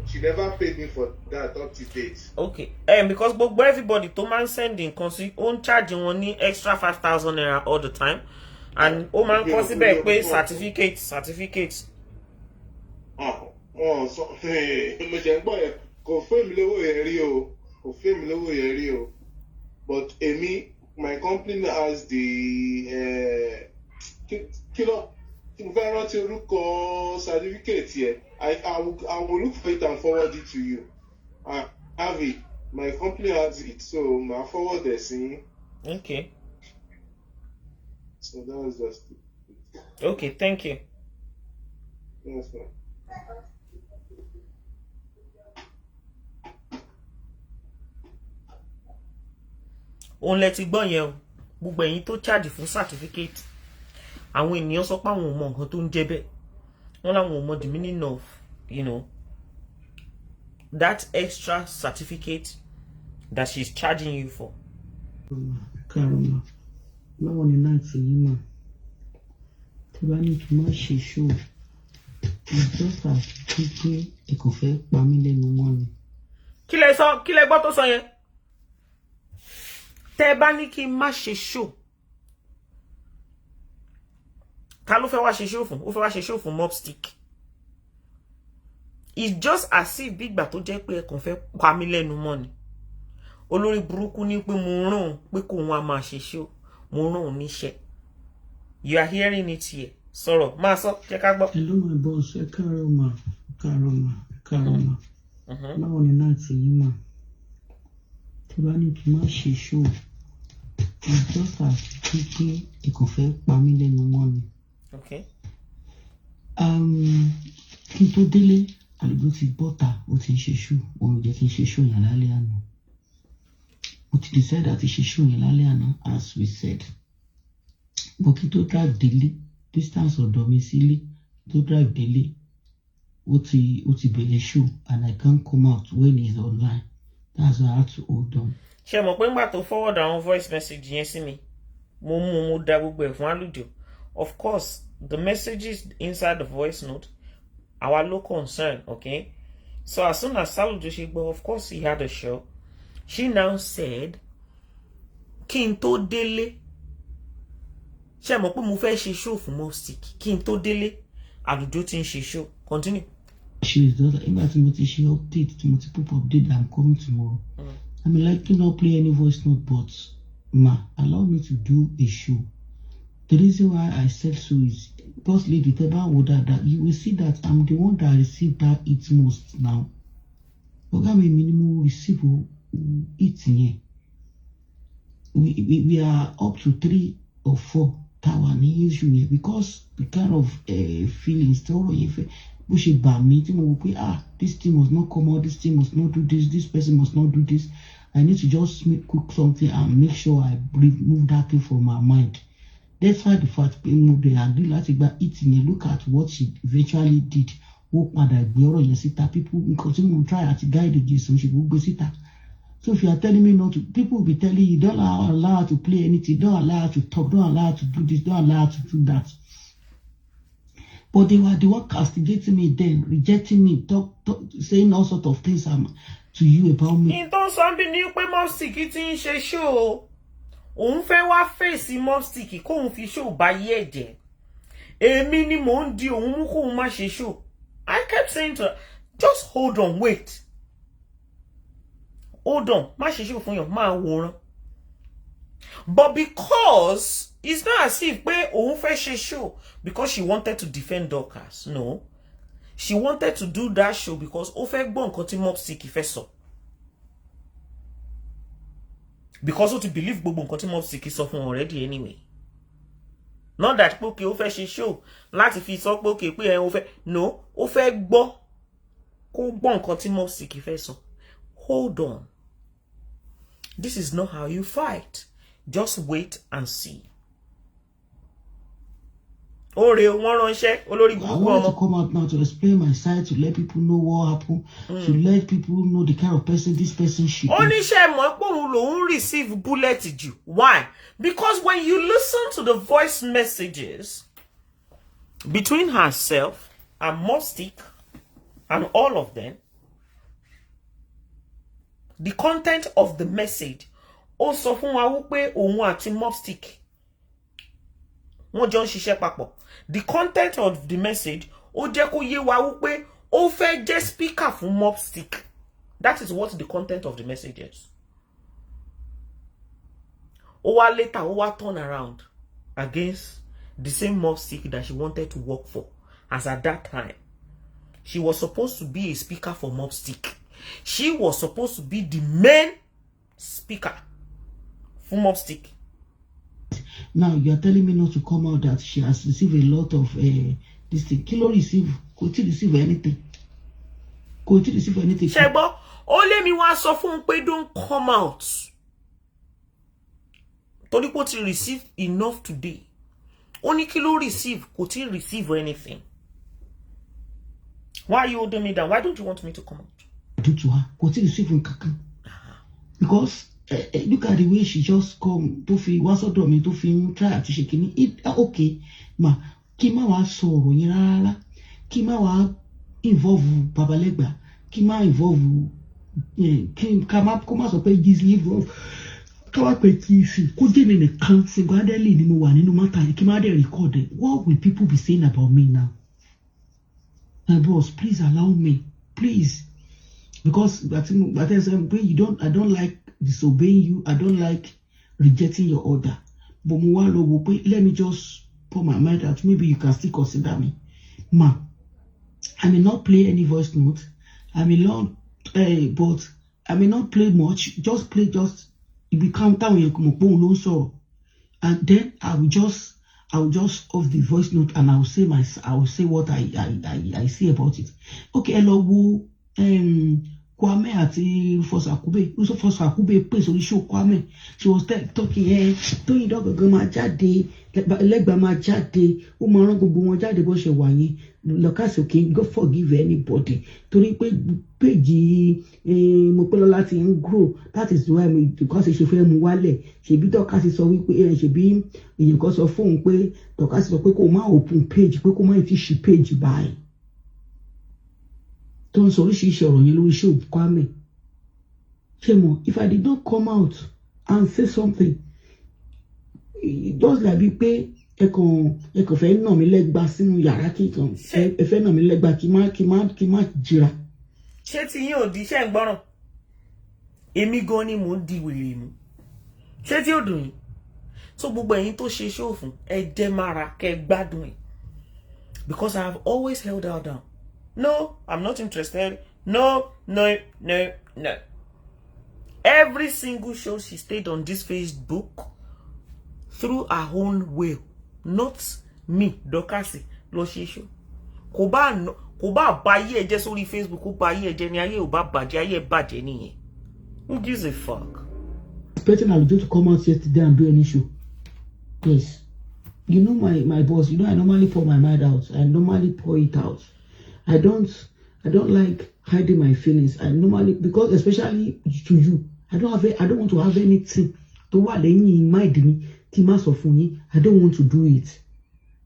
Speaker 4: she never paid me for that up to date.
Speaker 1: Okay. Because everybody to man sending consi on charge wọn ní extra 5,000 naira all the time, and o man consider pay certificate.
Speaker 4: So mo ṣe ń gbọ́ yẹn kò fẹ́ mi lówó yẹn rí o, but èmi my company has the kilo. If I write your look certificate here, I will look for it and forward it to you. I have it. My company has it, so I forward the thing.
Speaker 1: Okay.
Speaker 4: So that was just it.
Speaker 1: Okay, thank you.
Speaker 4: Yes, ma'am.
Speaker 1: Òun lẹ ti gbọ́ yẹn o, gbogbo ẹ̀yin tó charge fún certificate. Àwọn ènìyàn sọ pé àwọn ò mọ nǹkan tó ń jẹ́ bẹ́ẹ̀. Wọ́n láwọn ò mọ the meaning of, that extra certificate that she's charging you for.
Speaker 2: Karoma, báwo ni láti yí mà? Tí bá ní kí n má ṣe show, ìjọba pípé ẹ̀kọ́ fẹ́ pa mí lẹ́nu mọ́ ni.
Speaker 1: Kí lẹ gbọ́ tó sọ yẹn? Tẹ́ bá ní kí n má ṣe show. Ta ló fẹ́ wá ṣe show fún? Ó fẹ́ wá ṣe show fún Mobstick. It's just as if bígbà tó jẹ́ pé ẹ̀kan fẹ́ pa mí lẹ́nu mọ́ ni. Olórí burúkú ní pé mo rán pé kó wọn a máa ṣe show. Mo rán níṣẹ́. You are hearing it here. Sọ̀rọ̀, máa sọ, jẹ́ ká gbọ́.
Speaker 2: Hello my boss, Karoma. Báwo ni láti yí mà? Tí bá ní kí n má ṣe show, ìjọba pípé ẹ̀kan fẹ́ pa mí lẹ́nu mọ́ ni.
Speaker 1: Okay.
Speaker 2: Kí n tó délé, àlejò ti bọ́ta, ó ti ń ṣe show. Òun jẹ́ kí n ṣe show yẹn lálẹ́ àná. Mo ti decide àti ṣe show yẹn lálẹ́ àná, as we said. But kí n tó drive délé, distance ọ̀dọ̀ mi sílé, tó drive délé, ó ti bẹ̀rẹ̀ show, and I can't come out when he's online. That's why I had to hold on.
Speaker 1: Ṣé mọ̀ pé ńgbà tó forward àwọn voice message yẹn sí mi, mo dá gbogbo ẹ̀ fún Alujo. Of course, the messages inside the voice note, our low concern, okay? So as soon as Alujo ṣe gbọ́, of course he had a show. She now said, kí n tó délé. Ṣé mọ̀ pé mo fẹ́ ṣe show fún Mobstick. Kí n tó délé, Alujo ti ń ṣe show. Continue.
Speaker 2: She does that. Every time she update, to pop update, I'm coming tomorrow. I mean, like, not play any voice note, but allow me to do a show. The reason why I said so is because Lady Teba ordered that you will see that I'm the one that received that it most now. Okay, my minimum receive it here. We are up to 3 or 4 tower issue here because the kind of feelings this thing must not come out, this thing must not do this person must not do this. I need to just cook something and make sure I remove that thing from my mind. That's why the fact they agree like eating. Look at what she eventually did. People continue to try to guide against so she will go sit. So if you are telling me not to, people will be telling you don't allow her to play anything, don't allow her to talk, don't allow her to do this, don't allow her to do that. But they were the one castigating me then, rejecting me, saying all sorts of things to you about me.
Speaker 1: In tó sọ bí ní pé Mobstick ti ń ṣe show. Òun fẹ́ wá face Mobstick kóun fi show bá yé ẹ̀jẹ̀. Èmi ni mò ń di òun mú kóun má ṣe show. I kept saying to her, just hold on, wait. Hold on, má ṣe show fún yàn, má wòran. But because it's not as if pé òun fẹ́ ṣe show because she wanted to defend Dorcas. No. She wanted to do that show because ó fẹ́ gbọ́ nǹkan tí Mobstick fẹ́ sọ. Because ó ti believe gbogbo nǹkan tí Mobstick sọ fún already anyway. Not that pé ó fẹ́ ṣe show láti fi sọ pé pé ó fẹ́. No, ó fẹ́ gbọ́ kó gbọ́ nǹkan tí Mobstick fẹ́ sọ. Hold on. This is not how you fight. Just wait and see. Ore wọ́n ránṣẹ́ olórí
Speaker 2: I
Speaker 1: burúkú
Speaker 2: wanted
Speaker 1: ọmọ.
Speaker 2: to come out now to explain my side, to let people know what happened, to let people know the kind of person this person should be.
Speaker 1: Oníṣẹ́ mọ̀ pé òun lòun receive bullet jù. Why? Because when you listen to the voice messages between herself and Mopstick and all of them, the content of the message ó sọ fún wa wípé òun àti Mopstick wọ́n jọ ń ṣiṣẹ́ papọ̀. The content of the message ó jẹ́ kó yé wa wípé ó fẹ́ jẹ́ speaker fún Mopstick. That is what the content of the message is. Ó wá later ó wá turn around against the same Mopstick that she wanted to work for, as at that time she was supposed to be a speaker for Mopstick. She was supposed to be the main speaker for Mopstick.
Speaker 2: Now you are telling me not to come out that she has received a lot of this thing. Kilo receive, continue receive anything. Continue receive anything.
Speaker 1: Shebo, ó mi wá sọ fún pé don't come out. Torí pé ó ti receive enough today. Ó ní kí ló receive, kò tí receive anything. Why are you holding me down? Why don't you want me to come out?
Speaker 2: Do to her, continue receive kaka. Because look at the way she just come to fi wá sọ́dọ̀ mi tó fi try àti ṣe kíní. It okay, ma kí má wá sọ̀rọ̀ yẹn rárá. Kí má wá involve Baba Legba. Kí má involve kí kó má sọ pé Gisli involve. Ká wá pé kí sí kó jẹ́ mi nìkan single-handedly ni mo wà nínú matter yìí kí má dé record it. What will people be saying about me now? My boss, please allow me, please, because I don't like disobeying you. I don't like rejecting your order. But let me just put my mind out. Maybe you can still consider me, ma. I may not play any voice note. I may not, but I may not play much. Just play, it become time when you sorrow, and then I will just off the voice note and I will say what I see about it. Okay, hello, Kwame àti Fosakube. Also Fosakube pè sórí show Kwame. She was talking Toyin Ogangan máa jáde, Lagbara máa jáde, ó máa rán gbogbo wọn jáde bó ṣe wà yẹn. Dorcas okay, go forgive anybody. Torí pé page Mopelola ti ń grow. That is why because she fẹ́ mú wálẹ̀. Ṣebí Dorcas sọ wípé ṣebí èyàn kan sọ fún pé Dorcas sọ pé kó má open page, pé kó má ti ṣí page báyìí. Don't sorry she ọ̀rọ̀ yẹn lórí show Kwame. Shemo, if I did not come out and say something, just like bí pé ẹ kàn fẹ́ nà mí lẹ́gba sínú yàrá kíkan ẹ fẹ́ nà mí lẹ́gba kí má jìra.
Speaker 1: Ṣé tí yín ò di iṣẹ́ ń gbọ́ràn? Èmi gan ni mò ń di wèrè mú. Ṣé tí ó dùn yín? So gbogbo ẹ̀yin tó ṣe show fún ẹ jẹ́ mára kẹ́ gbádùn ẹ̀. Because I have always held her down. No, I'm not interested. No. Every single show she stayed on this Facebook through her own will. Not me, Dorcas, ló ṣe show. Kò bá báyé ẹ jẹ́ sórí Facebook, kò báyé ẹ jẹ́ ní ayé ò bá bàjẹ́, ayé bàjẹ́ nìyẹn. Who gives a fuck?
Speaker 2: Expecting Alujo to come out yesterday and do any show. Yes. You know my boss, you know I normally pour my mind out. I normally pour it out. I don't like hiding my feelings. I normally, because especially to you, I don't want to have anything to what in mind me. I don't want to do it.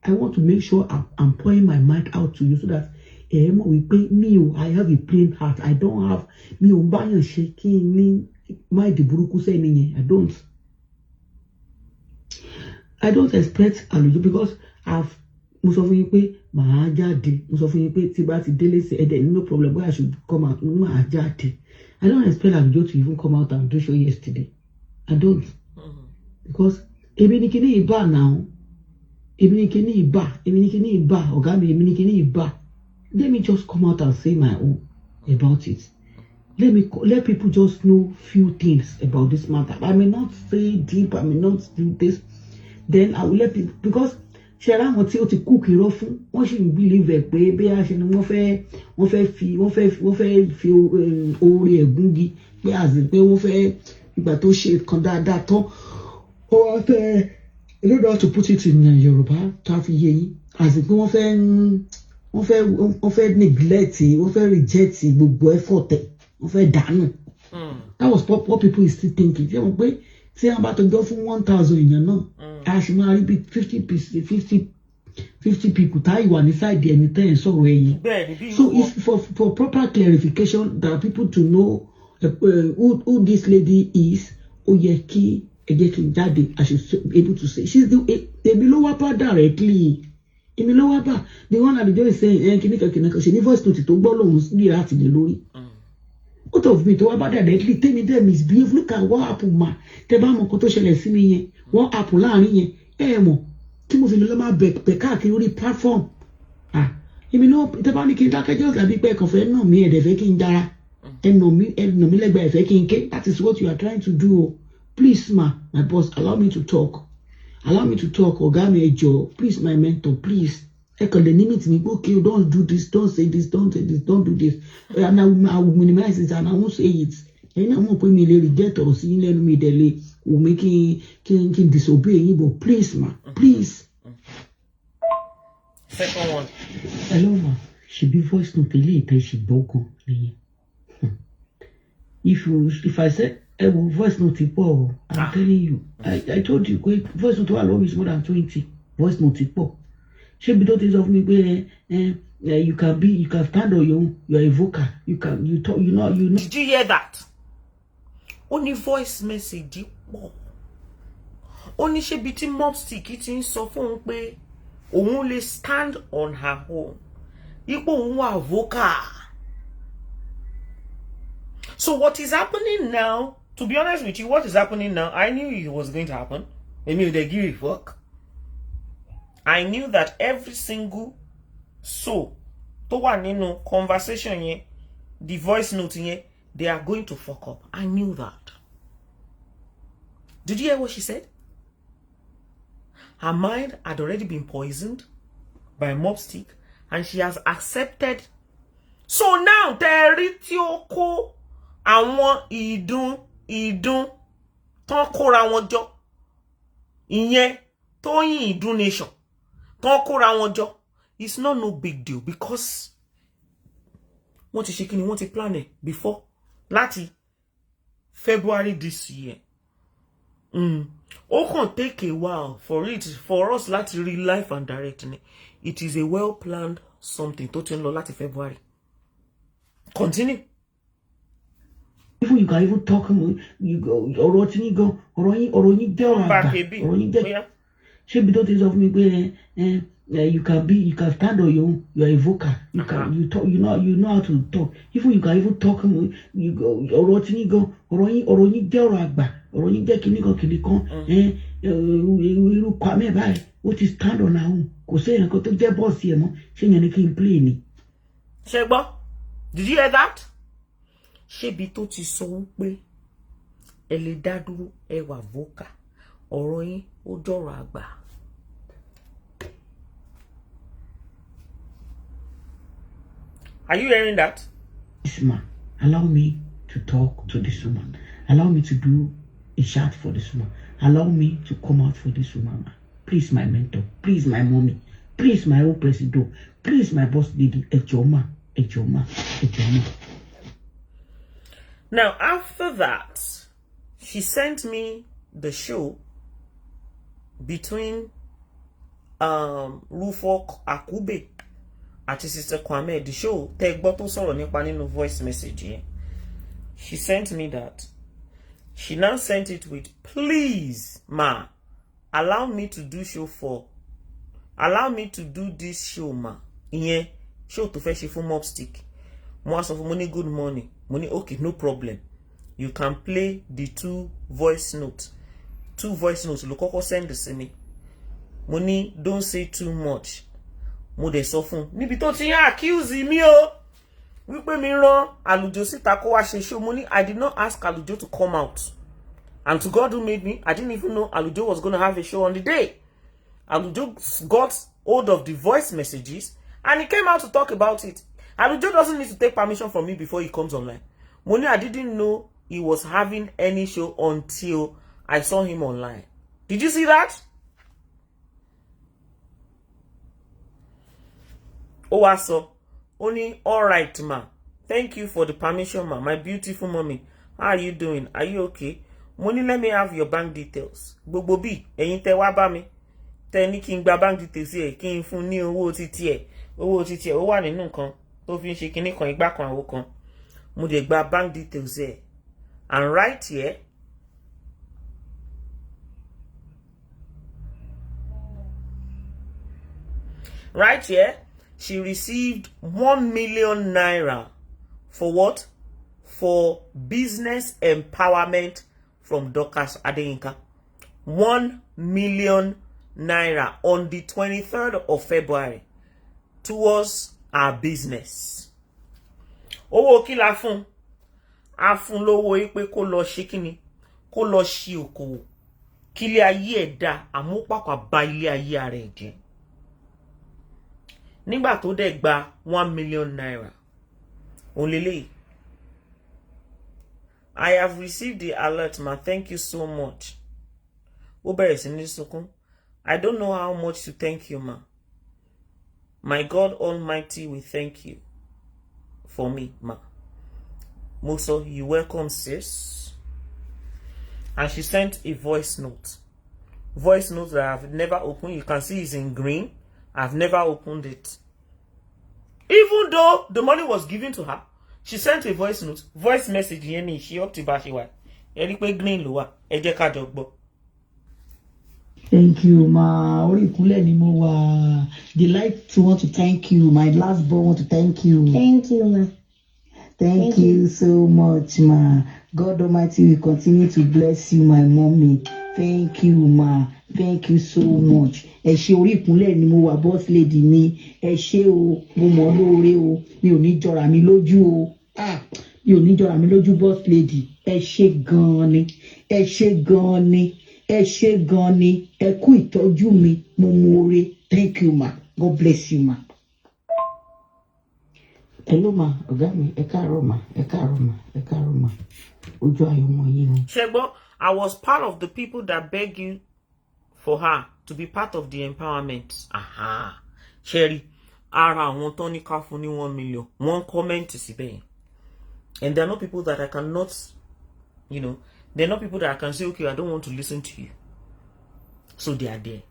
Speaker 2: I want to make sure I'm pouring my mind out to you so that we pay me. I have a plain heart. I don't have me shaking me mind the buruku say I don't expect Alujo because I've mo sọ fún yín pé màá jáde mo sọ fún yín pé tí bá ti délé sí ẹdẹ no problem why I should come out màá jáde. I don't expect Alujo to even come out and do show yesterday. I don't. Because èmi ni kíní ìbá now. Èmi ni kíní ìbá ọ̀gá mi èmi ni kíní ìbá. Let me just come out and say my own about it. Let people just know few things about this matter. I may not say deep, I may not do this. Then I will let people, because ṣẹlá wọn tí ó ti cook irọ́ fún wọ́n sì ń believe pé bí a ṣe ni wọ́n fẹ́ fi oore ẹ̀gúngi pé àzì pé wọ́n fẹ́ ìgbà tó ṣe kan dáadáa tán ó I don't know how to put it in Yoruba. As if wọ́n fẹ́ neglect, wọ́n fẹ́ reject gbogbo effort, wọ́n fẹ́ dànù. That was what people is still thinking. Ṣé wọ́n pé tí wọ́n bá tó gbọ́ fún 1,000 èèyàn náà, a sì máa rí bí 50 people tá ìwà ní side ẹni tẹ́ ẹ̀ sọ̀rọ̀ ẹ̀yìn. So if for proper clarification that people to know who this lady is, ó yẹ kí ẹ jẹ́ kí n jáde, I should be able to say she's the èmi ló wá bá directly. Èmi ló wá bá the one that the joy is saying kìnìkan ṣe ní voice note tó gbọ́ lòun rí láti lè lórí. Out of me to wá bá directly tell me them misbehave, look at what happened ma. Tẹ́ bá mọ̀ nǹkan tó ṣẹlẹ̀ sí mi yẹn, what happened láàrin yẹn, mọ̀ kí mo fi lọ máa bẹ̀ káàkiri orí platform. Èmi náà tẹ́ bá ní kí n dákẹ́jọ́ tàbí pé ẹ̀kan fẹ́ nà mí ẹ̀dẹ̀ fẹ́ kí n dára. Ẹ nà mí lẹ́gbẹ̀ẹ́ ẹ̀fẹ́ kí n ké. That is what you are trying to do. Please ma, my boss, allow me to talk. Allow me to talk. Ọ̀gá mi ẹ jọ̀ọ́, please my mentor, please. I can limit me. Okay, don't do this, don't say this, don't say this, don't do this. And I will minimize it and I won't say it. And I won't put me the reject or see let me delay or making can disobey you, but please, ma, please.
Speaker 1: Second one.
Speaker 2: Hello, ma. She be voice note later. She broke. If I said I will voice note, I'm telling you. I told you, voice note alone is more than 20. Voice note. She be things of me where you can stand on your own. You are a vocal. You talk. You know.
Speaker 1: Did you hear that? Only voice message. Only she be mob stick it in so phone pé only stand on her own. Ipo a vocal. So what is happening now? To be honest with you, what is happening now? I knew it was going to happen. Maybe they give it work. I knew that every single soul to one conversation here, the voice note here, they are going to fuck up. I knew that. Did you hear what she said? Her mind had already been poisoned by mobstick and she has accepted. So now Teritioko àwọn ìdun ton kóra wọn jọ. Ìyẹn Toyin Idun nation. Ton kóra wọn jọ. It's not no big deal because wọ́n ti ṣe kíni, wọ́n ti plan it before láti February this year. Ó kàn take a while for us láti real life and direct ni. It is a well planned something tó ti ń lọ láti February. Continue.
Speaker 2: Even you can even talk you go ọ̀rọ̀ tí yín gan ọ̀rọ̀ yín jẹ́ ọ̀rọ̀ àgbà ọ̀rọ̀ yín jẹ́ ṣé bí tó ti sọ fún mi pé you can stand on your own. You are a vocal. You talk. You know how to talk. Even you can even talk you go ọ̀rọ̀ tí yín gan ọ̀rọ̀ yín jẹ́ ọ̀rọ̀ àgbà ọ̀rọ̀ yín jẹ́ kíní kan irú Kwame báyìí ó ti stand on her own. Kò sí èèyàn kan tó jẹ́ bọ́ọ̀sì ẹ̀ mọ́ ṣé yẹn ni kí n play ni.
Speaker 1: Ṣé gbọ́? Did you hear that? Ṣébi tó ti sọ wípé ẹ lè dá dúró ẹ wà vocal ọ̀rọ̀ yín ó jọ̀rọ̀ àgbà. Are you hearing that?
Speaker 2: This man, allow me to talk to this woman. Allow me to do a shout for this woman. Allow me to come out for this woman. Please, my mentor. Please, my mommy. Please, my old president. Please, my boss lady. Ejoma.
Speaker 1: Now, after that, she sent me the show between Rufo Akube àti Sister Kwame. The show tẹ́ gbọ́ tó sọ̀rọ̀ nípa nínú voice message here. She sent me that. She now sent it with, please, ma, allow me to do this show, ma. Ìyẹn show tó fẹ́ ṣe fún mobstick. Mo wá sọ fún mo ní good morning. Mo ní okay, no problem. You can play the two voice notes. Ló kọ́kọ́ send sí mi. Mo ní don't say too much. Mo dẹ̀ sọ fún níbi tó ti accuse mi o wípé mi rán Àlùjọ síta kó wá ṣe show. Mo ní I did not ask Àlùjọ to come out. And to God who made me, I didn't even know Àlùjọ was going to have a show on the day. Àlùjọ got hold of the voice messages and he came out to talk about it. Àlùjọ doesn't need to take permission from me before he comes online. Mo ní I didn't know he was having any show until I saw him online. Did you see that? ó wá sọ ó ní all right ma, thank you for the permission ma, my beautiful mommy, how are you doing, are you okay? Mo ní let me have your bank details. Gbogbo bí ẹ̀yin tẹ́ wá bá mi tẹ́ ní kí n gba bank details ẹ̀ kí n fún ní owó títí ẹ̀ ó wà nínú nǹkan tó fi ń ṣe kinní kan ìgbà kan àwo kan. Mo dẹ̀ gba bank details ẹ̀, and right here she received 1 million naira for what? For business empowerment from Dorcas Adeyinka. 1 million naira on the 23rd of February towards our business. Owó kí la fún? A fún lówó pé kó lọ ṣe kíni? Kó lọ ṣe okòwò. Kí ilé ayé ẹ̀ dá, àmúpàpà ba ilé ayé ara ẹ̀ jẹ́. Nígbà tó dẹ̀ gba 1 million naira. Òun lélẹ́yìí. I have received the alert, ma. Thank you so much. Ó bẹ̀rẹ̀ sí ní sunkún. I don't know how much to thank you, ma. My God Almighty will thank you for me, ma. Moso, you welcome, sis. And she sent a voice note. Voice note that I've never opened. You can see it's in green. I've never opened it. Even though the money was given to her, she sent a voice note. Voice message yẹn she up to Bashiwa. Eri pe green ló wà. Ẹ jẹ́ ká jọ gbọ́.
Speaker 2: Thank you, ma. Orí ìkúnlẹ̀ ni mo wà. They like to want to thank you. My last born want to thank you.
Speaker 5: Thank you, ma.
Speaker 2: Thank you so much, ma. God Almighty will continue to bless you, my mommy. Thank you, ma. Thank you so much. Ẹ ṣé orí ìkúnlẹ̀ ni mo wà, boss lady mi. Ẹ ṣé o, mo mọ̀ lóore o. Mi ò ní jọra mi lójú o. Mi ò ní jọra mi lójú, boss lady. Ẹ ṣé gan ni. Ẹ ṣé gan ni. Ẹ ṣé gan ni. Ẹ kú ìtọ́jú mi. Mo mọ̀ ore. Thank you, ma. God bless you, ma. Hello, ma. Ọ̀gá mi, ẹ káàárọ̀ ma. Ẹ káàárọ̀ ma. Ẹ káàárọ̀ ma. Ojú ayọ̀ mọ yín o.
Speaker 1: Shegbo, I was part of the people that begged you for her to be part of the empowerment. Aha. Sherry, ara àwọn tó ní ká fún ní 1 million. One comment síbẹ̀ yẹn. And there are not people that I cannot, they're not people that I can say, okay, I don't want to listen to you. So they are there.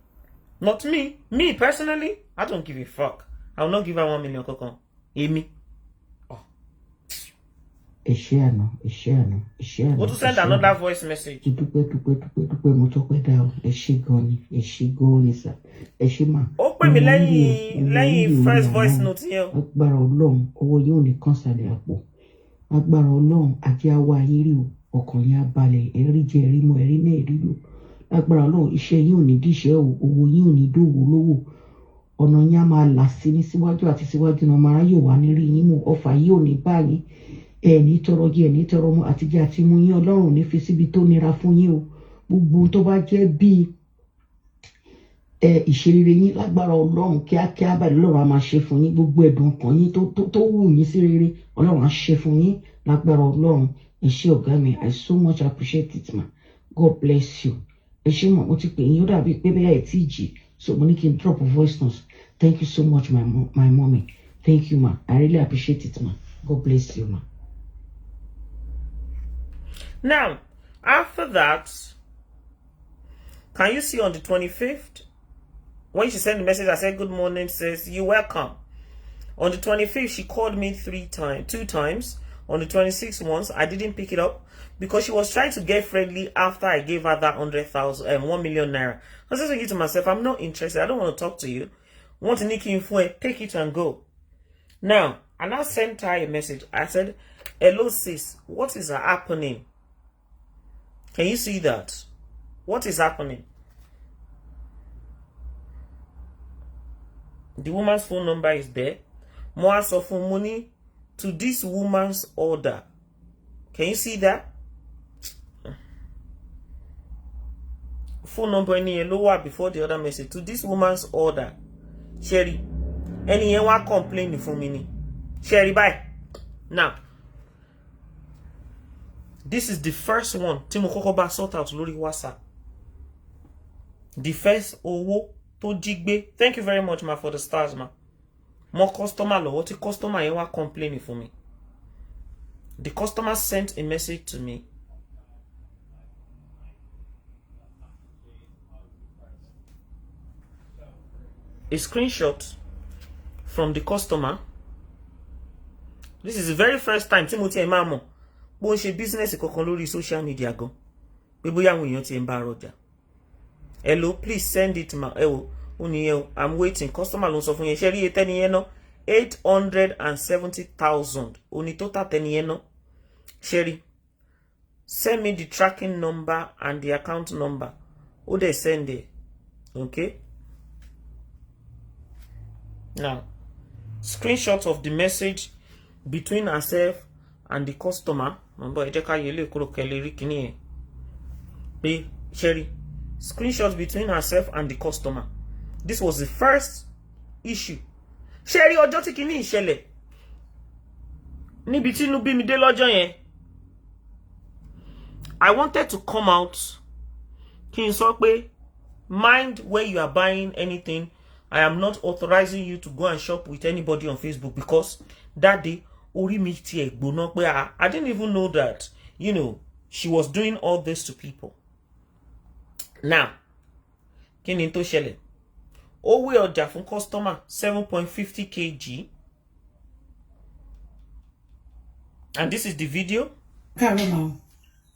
Speaker 1: Not me. Me, personally, I don't give a fuck. I will not give her 1 million kokon. Amy.
Speaker 2: Ẹ ṣé àná.
Speaker 1: What to send another voice message?
Speaker 2: Dúpẹ́ mo tọ́pẹ́ dá o. Ẹ ṣé gan ni. Ẹ ṣé gan ni sà. Ẹ ṣé mà.
Speaker 1: Ó pè mí lẹ́yìn first voice note yẹn.
Speaker 2: Agbára Ọlọ́run, owó yóò ní kàn sálẹ̀ àpò. Agbára Ọlọ́run, ajé awa yín rí o. Ọkàn yín á balẹ̀. Ẹ rí jẹ, ẹ rí mu, ẹ rí náà, ẹ rí lò. Agbára Ọlọ́run, iṣẹ́ yín ò ní díṣẹ́ o. Owó yín ò ní dòwò lówó. Ọ̀nà yín á máa là sí ní síwájú àti síwájú náà. Màá yóò wá ní rí yín mú. Ọfà yín ò ní bá yín. Ẹni tọrọ jẹ, ẹni tọrọ mu, àtijẹ àti mu yín Ọlọ́run ní fi síbi tó nira fún yín o. Gbogbo tó bá jẹ́ bí ìṣerere yín lágbára Ọlọ́run kíákíá báyìí Ọlọ́run á máa ṣe fún yín. Gbogbo ẹ̀dùn ọkàn yín tó wù yín sí rere Ọlọ́run á ṣe fún yín lágbára Ọlọ́run. Ẹ ṣé ọ̀gá mi, I so much appreciate it, ma. God bless you. Ẹ ṣé mà, mo ti pè yín ó dàbí pé bẹ́ẹ̀ ẹ̀ tí jì, so mo ní kí n drop a voice note. Thank you so much, my mommy. Thank you, ma. I really appreciate it, ma. God bless you, ma.
Speaker 1: Now, after that, can you see on the 25th, when she sent the message, I said, good morning, says, you're welcome. On the 25th, she called me 2 times. On the 26th once, I didn't pick it up because she was trying to get friendly after I gave her that 1 million naira. I was just thinking to myself, I'm not interested. I don't want to talk to you. Want to nick info, take it and go. Now, I now sent her a message. I said, hello, sis, what is happening? Can you see that? What is happening? The woman's phone number is there. More of money to this woman's order. Can you see that? Phone number any lower before the other message. To this woman's order. Sherry. Any one complain for me. Sherry, bye. Now. This is the first one. Timo Kokoba sort out lórí WhatsApp. The first owo to jigbe. Thank you very much, ma, for the stars, ma. More customer lọ́wọ́ tí customer yẹn wá complain fún mi. The customer sent a message to me. A screenshot from the customer. This is the very first time tí mo ti ẹ̀ máa mọ̀ bó ń ṣe business kankan lórí social media gan. Pé bóyá àwọn èèyàn ti ń bá rọjà. Hello, please send it ma. I'm waiting. Customer ló ń sọ fún yẹn. Ṣé rí tẹ́ni yẹn ná 870,000. Ó ní total tẹ́ni yẹn ná. Ṣé rí. Send me the tracking number and the account number. Ó dẹ̀ send it. Okay? Now, screenshot of the message between herself and the customer. Remember, Sherry, screenshot between herself and the customer. This was the first issue. Sherry, ọjọ́ tí kíní ìṣẹ̀lẹ̀. Níbi tí inú bí mi dé lọ́jọ́ yẹn. I wanted to come out. Kí n sọ pé, mind where you are buying anything. I am not authorizing you to go and shop with anybody on Facebook because that day, orí mi ti ẹ̀ gbóná pé I didn't even know that, you know, she was doing all this to people. Now, kí ni tó ṣẹlẹ̀? Ó wé ọjà fún customer 7.50 kg. And this is the video.
Speaker 3: Karoma,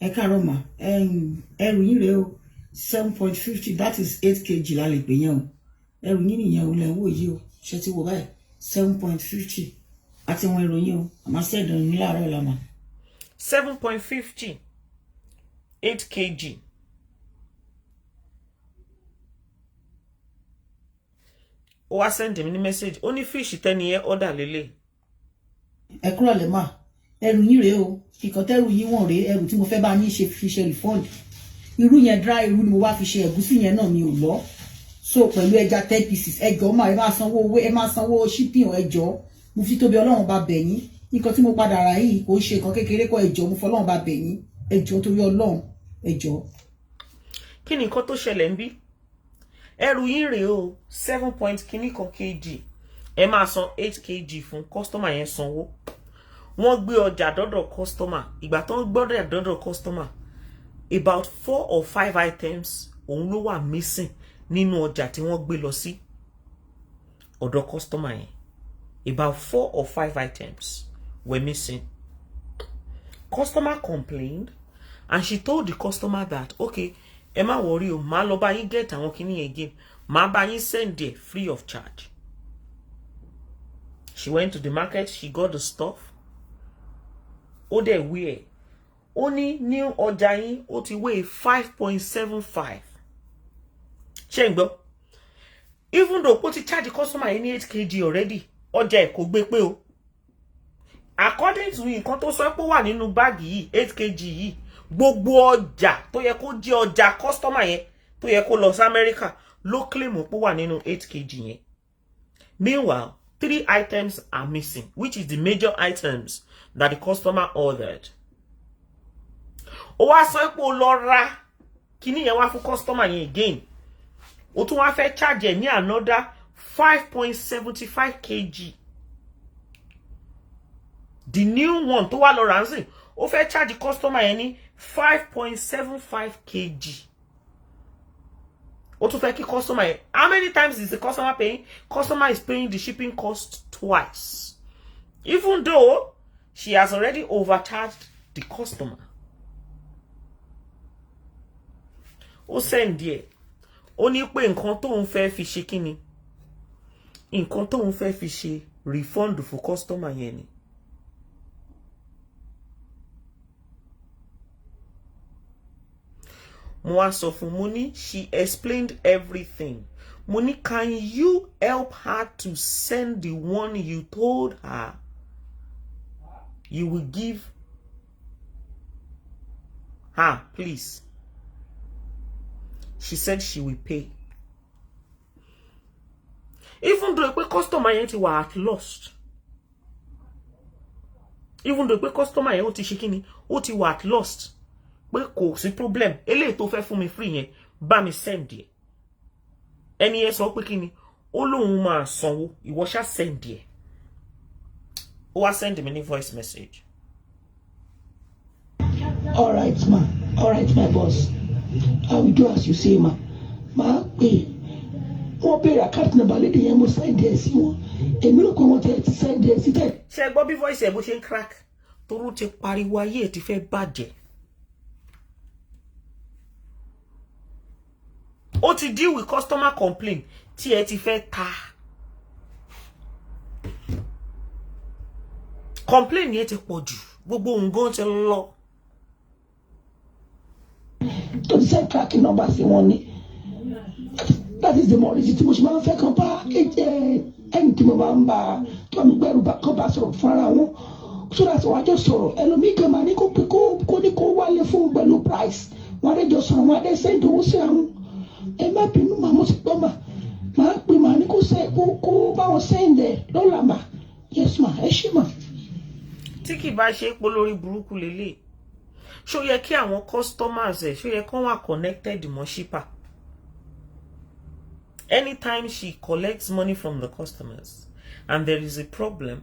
Speaker 3: Karoma, ẹrù yín rèé o 7.50, that is 8 kg la lè pè yẹn o. Ẹrù yín nìyẹn o lẹ wò yìí o. Ṣé ti wò báyìí 7.50 àti wọn ìròyìn o. Àmọ́ sẹ́dọ̀ ní láàárọ̀ la mà.
Speaker 1: 7.50 8 kg. Ó wá send me message. Ó ní fish tẹ́ni yẹn order lélẹ̀.
Speaker 3: Ẹ kúrò lè mà. Ẹrù yín rèé o. Kíkọ́ tẹ́rù yín wọ̀n rèé. Ẹrù tí mo fẹ́ bá yín ṣe fi ṣe refund. Irú yẹn dry irú ni mo wá fi ṣe ẹ̀gúsí yẹn náà mi ò lọ. So pẹ̀lú ẹja 10 pieces ẹjọ́ máa ẹ máa sanwó owó ẹ máa sanwó shipping ẹjọ́ mo fi tóbi Ọlọ́run bá bẹ̀ yín nǹkan tí mo padà rà yìí kò ṣe nǹkan kékeré kọ́ ẹjọ́ mo fọlọ́run bá bẹ̀ yín ẹjọ́ torí Ọlọ́run ẹjọ́.
Speaker 1: Kí ni nǹkan tó ṣẹlẹ̀ ń bí? Ẹrù yín rèé o 7 point kíní kan kg. Ẹ máa san 8 kg fún customer yẹn sanwó. Wọ́n gbé ọjà dọ́dọ̀ customer. Ìgbà tó ń gbọ́dọ̀ dọ́dọ̀ customer about 4 or 5 items òun ló wà missing nínú ọjà tí wọ́n gbé lọ sí ọ̀dọ̀ customer yẹn. About 4 or 5 items were missing. Customer complained and she told the customer that, okay, ẹ má worry o, má lọ bá yín get àwọn kíní again. Má bá yín send there free of charge. She went to the market, she got the stuff. Ó dẹ̀ weigh. Ó ní new ọjà yín ó ti weigh 5.75. Ṣé even though put it charge the customer in 8 kg already, ọjà ẹ̀ kò gbé pé o. According to nǹkan tó sọ pé wà nínú báàgì yìí 8 kg yìí, gbogbo ọjà tó yẹ kó jẹ́ ọjà customer yẹn tó yẹ kó lọ sí America ló claim pé wà nínú 8 kg yẹn. Meanwhile, 3 items are missing, which is the major items that the customer ordered. Ó wá sọ pé ó lọ ra kíní yẹn wá fún customer yẹn again. Ó tún wá fẹ́ charge ní another 5.75 kg. The new one tó wá lọ ransom, ó fẹ́ charge customer yẹn ní 5.75 kg. Ó tún fẹ́ kí customer yẹn. How many times is the customer paying? Customer is paying the shipping cost twice. Even though she has already overcharged the customer. Ó send there. Ó ní pé nǹkan tó ń fẹ́ fi ṣe kíni? Nǹkan tó ń fẹ́ fi ṣe refund fún customer yẹn ni. Mo wá sọ fún mo ní she explained everything. Mo ní can you help her to send the one you told her you will give her, please? She said she will pay. Even though the customer yẹn ti wà at lost. Even though the customer yẹn ó ti ṣe kíni, ó ti wà at lost. Pé kò sí problem. Eléyìí tó fẹ́ fún mi free yẹn, bá mi send ẹ̀. Ẹni yẹn sọ pé kíni, ó lóun máa sanwó, ìwọ ṣá send ẹ̀. Ó wá send mi ní voice message.
Speaker 2: All right, ma. All right, my boss. I will do as you say, ma. Ma pay. Wọ́n bẹ̀rẹ̀ account number lédè yẹn mo send ẹ̀ sí wọn. Èmi ló kọ́ wọn tẹ̀ ti send ẹ̀ sí tẹ̀.
Speaker 1: Ṣé gbọ́ bí voice ẹ̀ bó ṣe ń crack? Torú ti pariwo ayé ẹ̀ ti fẹ́ bàjẹ́. Ó ti deal with customer complaint tí ẹ ti fẹ́ ta. Complaint yẹn ti pọ̀ jù. Gbogbo nǹkan ti lọ.
Speaker 2: To the same tracking number sí wọn ni. That is the more reason tí mo ṣe máa ń fẹ́ kan bá ẹni tí mo máa ń bá tó ń gbẹ́rù kan bá sọ̀rọ̀ fún ara wọn. So that's why I just sọ̀rọ̀. Ẹlòmíì kan máa ní kó ní kó wálé fún pẹ̀lú price. Wọ́n á dé jọ sọ̀rọ̀ wọ́n á dé send owó sí àwọn. Ẹ má bínú màá mo ti gbọ́ mà. Màá pè màá ní kó bá wọn send ẹ̀ lọ́la mà. Yes ma, ẹ ṣé mà.
Speaker 1: Tí kì bá ṣe pé lórí burúkú lélẹ̀. Ṣó yẹ kí àwọn customers ẹ̀ ṣó yẹ kán wà connected mọ́ shipper. Anytime she collects money from the customers and there is a problem,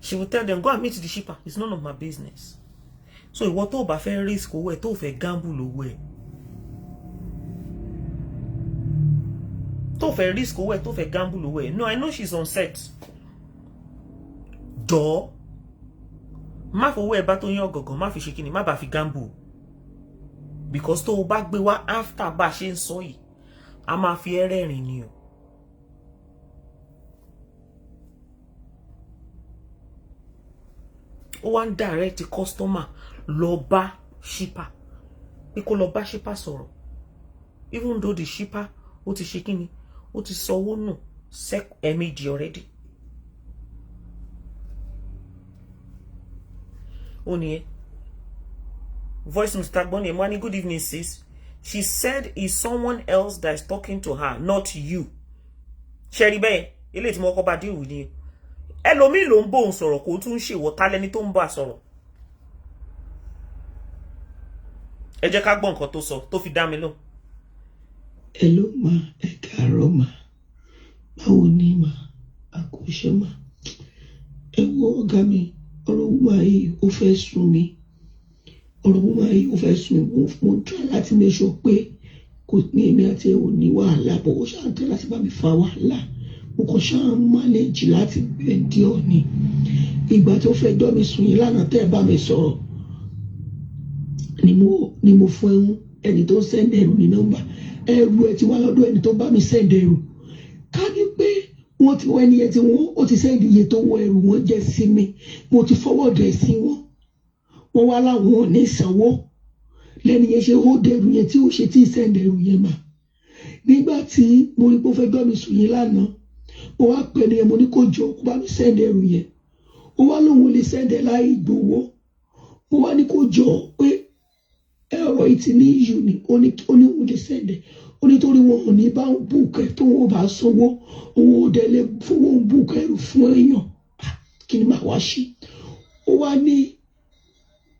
Speaker 1: she will tell them, go and meet the shipper. It's none of my business. So ìwọ tó bá fẹ́ risk owó ẹ̀ tó fẹ́ gamble owó ẹ̀. Tó fẹ́ risk owó ẹ̀ tó fẹ́ gamble owó ẹ̀. No, I know she's on set. Jọ̀ọ́. Má fowó ẹ̀ bá Toyin Ogangan, má fi ṣe kíni, má bá fi gamble. Because tó bá gbé wá after bá ṣe ń sọ yìí, a máa fi ẹrẹ́rìn ni o. Ó wá ń direct customer lọ bá shipper. Pé kó lọ bá shipper sọ̀rọ̀. Even though the shipper ó ti ṣe kíni, ó ti sanwó nù ẹ̀ẹ̀mejì already. Ó ní ẹ. Voice Mr. Bonnie, money, good evening, sis. She said it's someone else that is talking to her, not you. Sherry Bay, ilé tí mo kọ́ bá deal with you. Ẹlòmíì ló ń bò ń sọ̀rọ̀ kó tún ṣe wọ tálẹ́ni tó ń bá sọ̀rọ̀. Ẹ jẹ́ ká gbọ́ nǹkan tó sọ tó fi dá mi lóhùn.
Speaker 2: Hello ma, ẹ káàárọ̀ ma. Báwo ni ma? A kò ṣe ma. Ẹ wo ọ̀gá mi, ọ̀rọ̀ wúmà yìí ó fẹ́ sún mi. Ọ̀rọ̀ wúmà yìí ó fẹ́ sún mi. Mo try láti make sure pé kò ní èmi àti ẹ̀ ò ní wàhálà, bọ̀ ó ṣáà tẹ́ láti bá mi fa wàhálà. Mo kàn ṣáà manage láti gbẹ̀ndí ọ̀ni. Ìgbà tó fẹ́ jọ́ mi sùn yìí lánàá tẹ́ ẹ bá mi sọ̀rọ̀ ni mo fún ẹni tó send ẹrù ní nọ́mbà. Ẹrù ẹ ti wá lọ́dọ̀ ẹni tó bá mi send ẹrù. Ká ní pé wọ́n ti wọ ẹni yẹn tí ó ti send iye tó wọ ẹrù wọn jẹ́ sí mi. Mo ti forward ẹ̀ sí wọn. Wọ́n wá láwọn ò ní sanwó. Lẹ́ni yẹn ṣe hold ẹrù yẹn tí ó ṣe tí send ẹrù yẹn mà. Nígbà tí mo rí pé ó fẹ́ gbọ́ mi sùn yín lánàá, mo wá pè ní ẹ, mo ní kó jọ kó bá mi send ẹrù yẹn. Ó wá lóun ò lè send ẹ láì gbowó. Mo wá ní kó jọ pé ọ̀rọ̀ yìí ti ní issue ni, ó ní òun lè send ẹ. Ó ní torí wọn ò ní bá ń book ẹ tó wọn bá sanwó, òun ò dẹ̀ lè fowó ń book ẹrù fún èèyàn. Kí ni màá wá ṣe? Ó wá ní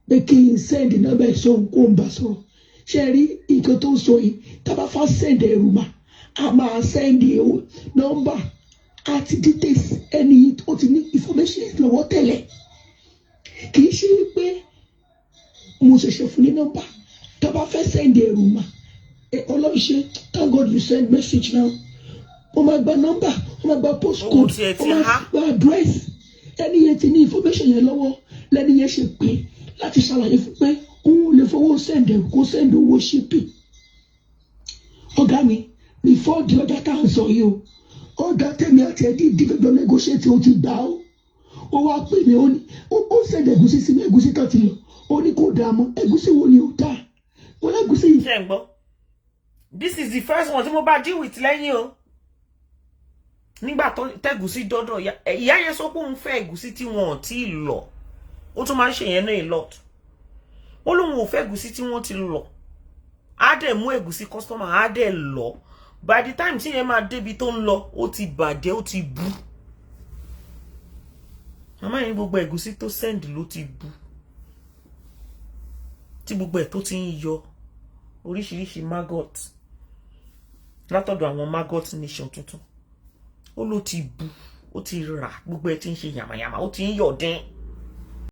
Speaker 2: pé kí n send nọ́mbà ẹ̀ sóhun kó ń bá sọ̀rọ̀. Ṣé rí nǹkan tó ń sọ yìí? Tá bá fà send ẹrù mà, a máa send nọ́mbà àti details ẹni ó ti ní information lọ́wọ́ tẹ́lẹ̀. Kì í ṣe pé mo ṣẹ̀ṣẹ̀ fún ní nọ́mbà. Tá bá fẹ́ send ẹrù mà, Ọlọ́run ṣe, thank God you send message now. Ó máa gba nọ́mbà, ó máa gba postcode, ó máa gba address. Ẹni yẹn ti ní information yẹn lọ́wọ́. Lẹ́ni yẹn ṣe pé láti ṣàlàyé fún pé òun lè fowó send ẹrù kó send owó shipping. Ọ̀gá mi, before the other time sọ yìí o, ọ̀gá tèmi àti ẹ̀dí ìdígbẹ́jọ́ negotiate ó ti gbà ó. Ó wá pè mí, ó send ẹ̀gúsí sí mi, ẹ̀gúsí tó ti lọ. Ó ní kó dà mọ́, ẹ̀gúsí wo ni ó dà? Ó lẹ́gúsí yìí.
Speaker 1: Ṣé ń gbọ́? This is the first one tí mo bá deal with lẹ́yìn o. Nígbà tó tẹ́gúsí dọ́dọ̀ ìyá yẹn sọ pé òun fẹ́ ẹ̀gúsí tí wọn ò tí ì lọ. Ó tún máa ń ṣe yẹn náà a lot. Ó lóun ò fẹ́ ẹ̀gúsí tí wọ́n ti lọ. Á dẹ̀ mú ẹ̀gúsí customer, á dẹ̀ lọ. By the time tí yẹn máa débi tó ń lọ, ó ti bàjẹ́, ó ti bú. Màmá yẹn gbogbo ẹ̀gúsí tó send ló ti bú. Tí gbogbo ẹ̀ tó ti ń yọ oríṣiríṣi maggot látọ̀dọ̀ àwọn maggot nation tuntun. ó ló ti bu ó ti rà gbogbo ẹ ti ń ṣe yàmàyàmà ó ti ń yọ̀dín